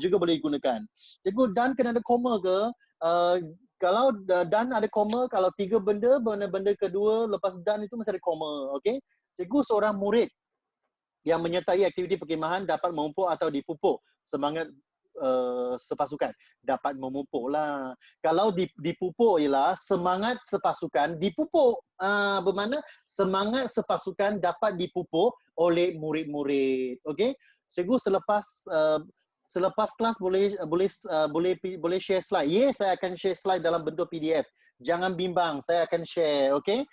juga boleh digunakan. Cikgu, dan kena ada koma ke? Kalau dan ada koma, kalau tiga benda kedua lepas dan itu mesti ada koma, okey? Cikgu, seorang murid yang menyertai aktiviti perkemahan dapat memupuk atau dipupuk semangat sepasukan. Dapat memupuk lah. Kalau dipupuk ialah semangat sepasukan dipupuk. Bermakna semangat sepasukan dapat dipupuk oleh murid-murid. Okey? Cikgu, selepas kelas boleh share slide. Yes, saya akan share slide dalam bentuk PDF. Jangan bimbang, saya akan share. Okey?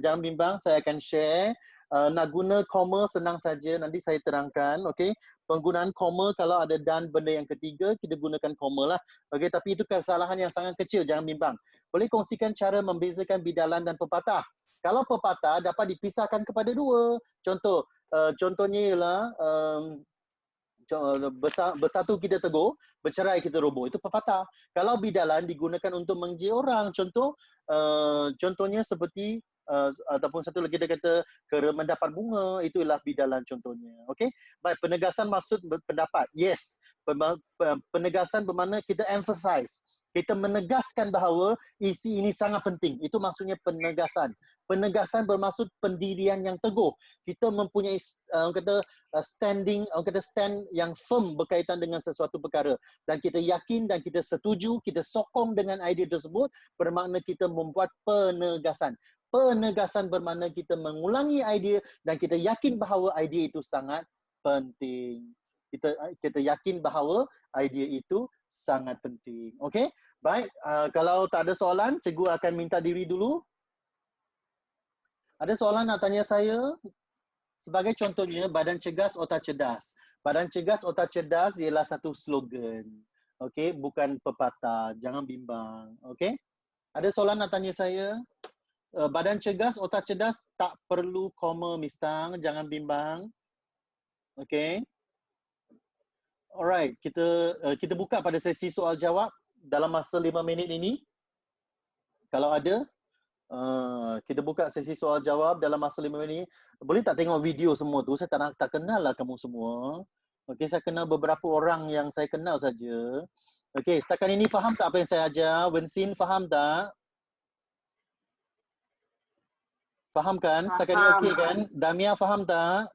Jangan bimbang, saya akan share. Nak guna koma senang saja, nanti saya terangkan. Okey, penggunaan koma kalau ada dan benda yang ketiga, kita gunakan koma lah. Okey, tapi itu kesalahan yang sangat kecil, jangan bimbang. Boleh kongsikan cara membezakan bidalan dan pepatah. Kalau pepatah dapat dipisahkan kepada dua. Contohnya ialah bersatu kita tegur, bercerai kita roboh. Itu pepatah. Kalau bidalan digunakan untuk menguji orang. Contohnya seperti ataupun satu lagi dia kata mendapat bunga, itulah bidalan contohnya. Okey. Baik, penegasan maksud pendapat. Yes. Penegasan bermakna kita emphasize. Kita menegaskan bahawa isi ini sangat penting. Itu maksudnya penegasan. Penegasan bermaksud pendirian yang teguh. Kita mempunyai stand yang firm berkaitan dengan sesuatu perkara. Dan kita yakin dan kita setuju, kita sokong dengan idea tersebut, bermakna kita membuat penegasan. Penegasan bermakna kita mengulangi idea dan kita yakin bahawa idea itu sangat penting. Kita yakin bahawa idea itu sangat penting. Okey? Baik, kalau tak ada soalan, cikgu akan minta diri dulu. Ada soalan nak tanya saya? Sebagai contohnya, badan cegas, otak cerdas. Badan cegas, otak cerdas ialah satu slogan. Okey, bukan pepatah. Jangan bimbang. Okey? Ada soalan nak tanya saya? Badan cegas, otak cerdas tak perlu koma mistang. Jangan bimbang. Okey? Alright, kita buka pada sesi soal jawab dalam masa 5 minit ini. Kalau ada, kita buka sesi soal jawab dalam masa 5 minit. Boleh tak tengok video semua tu? Saya tak kenal lah kamu semua. Okey, saya kenal beberapa orang yang saya kenal saja. Okey, setakat ini faham tak apa yang saya ajar? Wensin faham tak? Faham kan? Setakat ini okey kan? Damia faham tak?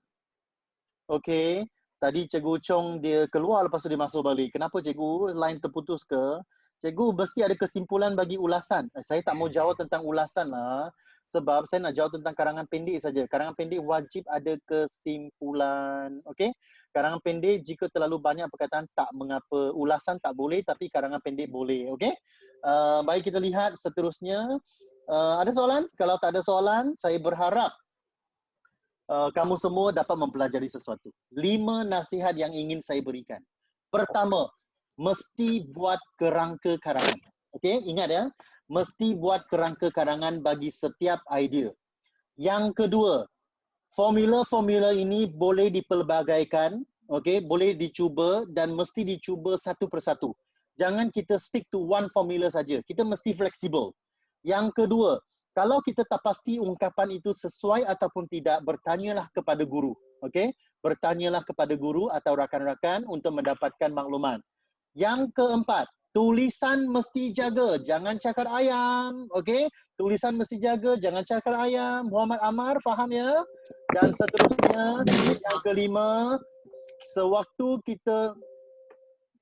Okey. Tadi Cikgu Chong dia keluar lepas tu dia masuk balik. Kenapa Cikgu? Line terputus ke? Cikgu mesti ada kesimpulan bagi ulasan. Saya tak mau jawab tentang ulasan lah. Sebab saya nak jawab tentang karangan pendek saja. Karangan pendek wajib ada kesimpulan. Okey? Karangan pendek jika terlalu banyak perkataan tak mengapa. Ulasan tak boleh tapi karangan pendek boleh. Okey? Baik, kita lihat seterusnya. Ada soalan? Kalau tak ada soalan, saya berharap kamu semua dapat mempelajari sesuatu. 5 nasihat yang ingin saya berikan. Pertama, mesti buat kerangka karangan. Okey, ingat ya. Mesti buat kerangka karangan bagi setiap idea. Yang kedua, formula-formula ini boleh dipelbagaikan, okey, boleh dicuba dan mesti dicuba satu persatu. Jangan kita stick to one formula saja. Kita mesti fleksibel. Yang kedua, kalau kita tak pasti ungkapan itu sesuai ataupun tidak, bertanyalah kepada guru. Okey? Bertanyalah kepada guru atau rakan-rakan untuk mendapatkan maklumat. Yang keempat, tulisan mesti jaga, jangan cakar ayam. Okey? Tulisan mesti jaga, jangan cakar ayam. Muhammad Amar faham ya? Dan seterusnya, yang kelima,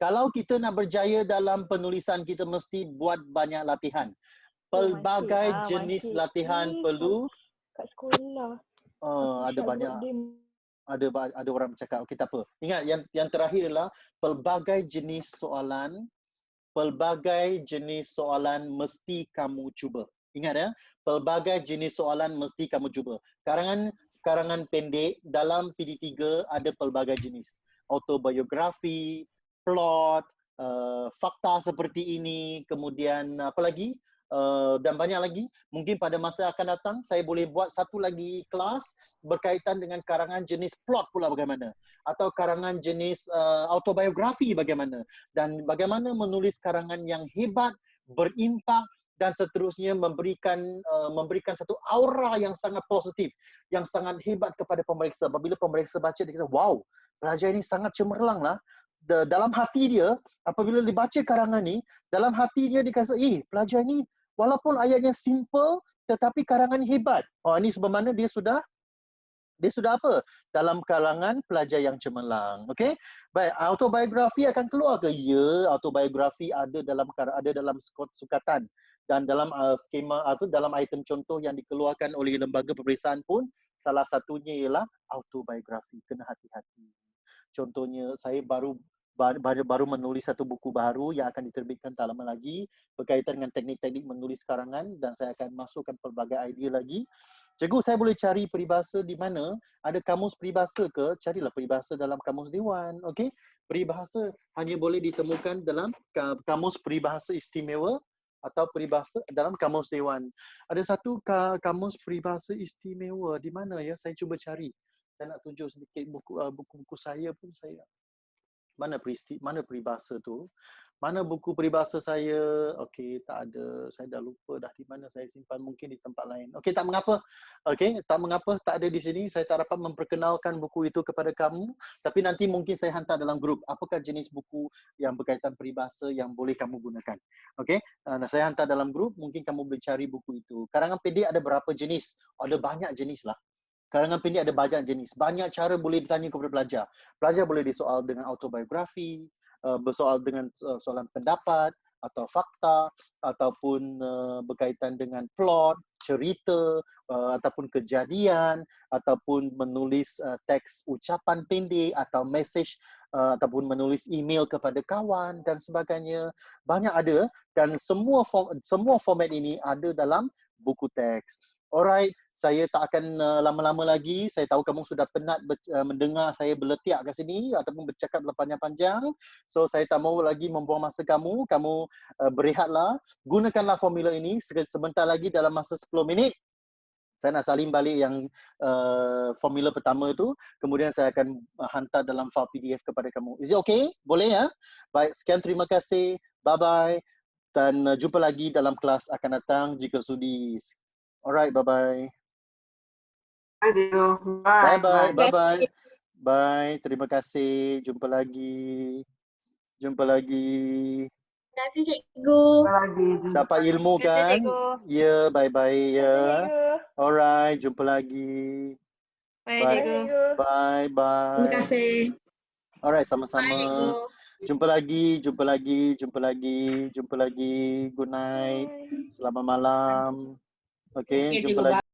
kalau kita nak berjaya dalam penulisan, kita mesti buat banyak latihan. Pelbagai jenis latihan perlu. Kat sekolah. Ada banyak. Ada orang bercakap. Okey, tak apa. Ingat yang terakhir adalah pelbagai jenis soalan mesti kamu cuba. Ingat ya, pelbagai jenis soalan mesti kamu cuba. Karangan pendek dalam PD3 ada pelbagai jenis. Autobiografi, plot, fakta seperti ini, kemudian apa lagi? Dan banyak lagi. Mungkin pada masa akan datang saya boleh buat satu lagi kelas berkaitan dengan karangan jenis plot pula bagaimana, atau karangan jenis autobiografi bagaimana, dan bagaimana menulis karangan yang hebat, berimpak dan seterusnya, memberikan satu aura yang sangat positif, yang sangat hebat kepada pemeriksa. Apabila pemeriksa baca dia kata, wow, pelajar ini sangat cemerlang lah. Dalam hati dia, apabila dia baca karangan ni, dalam hatinya dia kata, pelajar ni walaupun ayatnya simple tetapi karangan hebat. Ini bermakna dia sudah apa? Dalam kalangan pelajar yang cemerlang. Okey? Baik, autobiografi akan keluar ke? Ya, autobiografi ada dalam sukatan dan dalam skema dalam item contoh yang dikeluarkan oleh lembaga peperiksaan pun salah satunya ialah autobiografi. Kena hati-hati. Contohnya saya baru menulis satu buku baru yang akan diterbitkan tak lama lagi berkaitan dengan teknik-teknik menulis karangan, dan saya akan masukkan pelbagai idea lagi. Cikgu, saya boleh cari peribahasa di mana? Ada kamus peribahasa ke? Carilah peribahasa dalam kamus dewan. Okey? Peribahasa hanya boleh ditemukan dalam kamus peribahasa istimewa atau peribahasa dalam kamus dewan. Ada satu kamus peribahasa istimewa di mana ya? Saya cuba cari. Saya nak tunjuk sedikit buku-buku saya pun saya. Mana peribahasa tu? Mana buku peribahasa saya? Okey, tak ada. Saya dah lupa dah di mana saya simpan, mungkin di tempat lain. Okey, tak mengapa. Okey, tak mengapa, tak ada di sini. Saya tak dapat memperkenalkan buku itu kepada kamu, tapi nanti mungkin saya hantar dalam grup. Apakah jenis buku yang berkaitan peribahasa yang boleh kamu gunakan? Okey, saya hantar dalam grup, mungkin kamu boleh cari buku itu. Karangan pendek ada berapa jenis? Ada banyak jenis lah. Karangan pendek ada banyak jenis. Banyak cara boleh ditanya kepada pelajar. Pelajar boleh disoal dengan autobiografi, bersoal dengan soalan pendapat atau fakta, ataupun berkaitan dengan plot, cerita, ataupun kejadian, ataupun menulis teks ucapan pendek atau message, ataupun menulis email kepada kawan dan sebagainya. Banyak ada, dan semua format ini ada dalam buku teks. Alright, saya tak akan lama-lama lagi. Saya tahu kamu sudah penat mendengar saya berletiak kat sini ataupun bercakap panjang-panjang. So saya tak mau lagi membuang masa kamu. Kamu berehatlah. Gunakanlah formula ini sebentar lagi dalam masa 10 minit. Saya nak salin balik yang formula pertama tu. Kemudian saya akan hantar dalam file PDF kepada kamu. Is it okay? Boleh ya? Baik, sekian, terima kasih. Bye-bye. Dan jumpa lagi dalam kelas akan datang jika sudi. Alright, bye-bye. Thank you. Bye. Bye-bye, Bye. bye-bye. Bye, terima kasih. Jumpa lagi. Jumpa lagi. Terima kasih cikgu. Lagi. Dapat ilmu Terima kasih kan? cikgu. Ya, bye-bye ya. Alright, jumpa lagi. Bye Bye. cikgu. Bye-bye. Terima kasih. Alright, Bye cikgu. sama-sama. Jumpa lagi, jumpa lagi, jumpa lagi, jumpa lagi. Good night. Selamat malam. Okay, Okay, jumpa cikgu. lagi.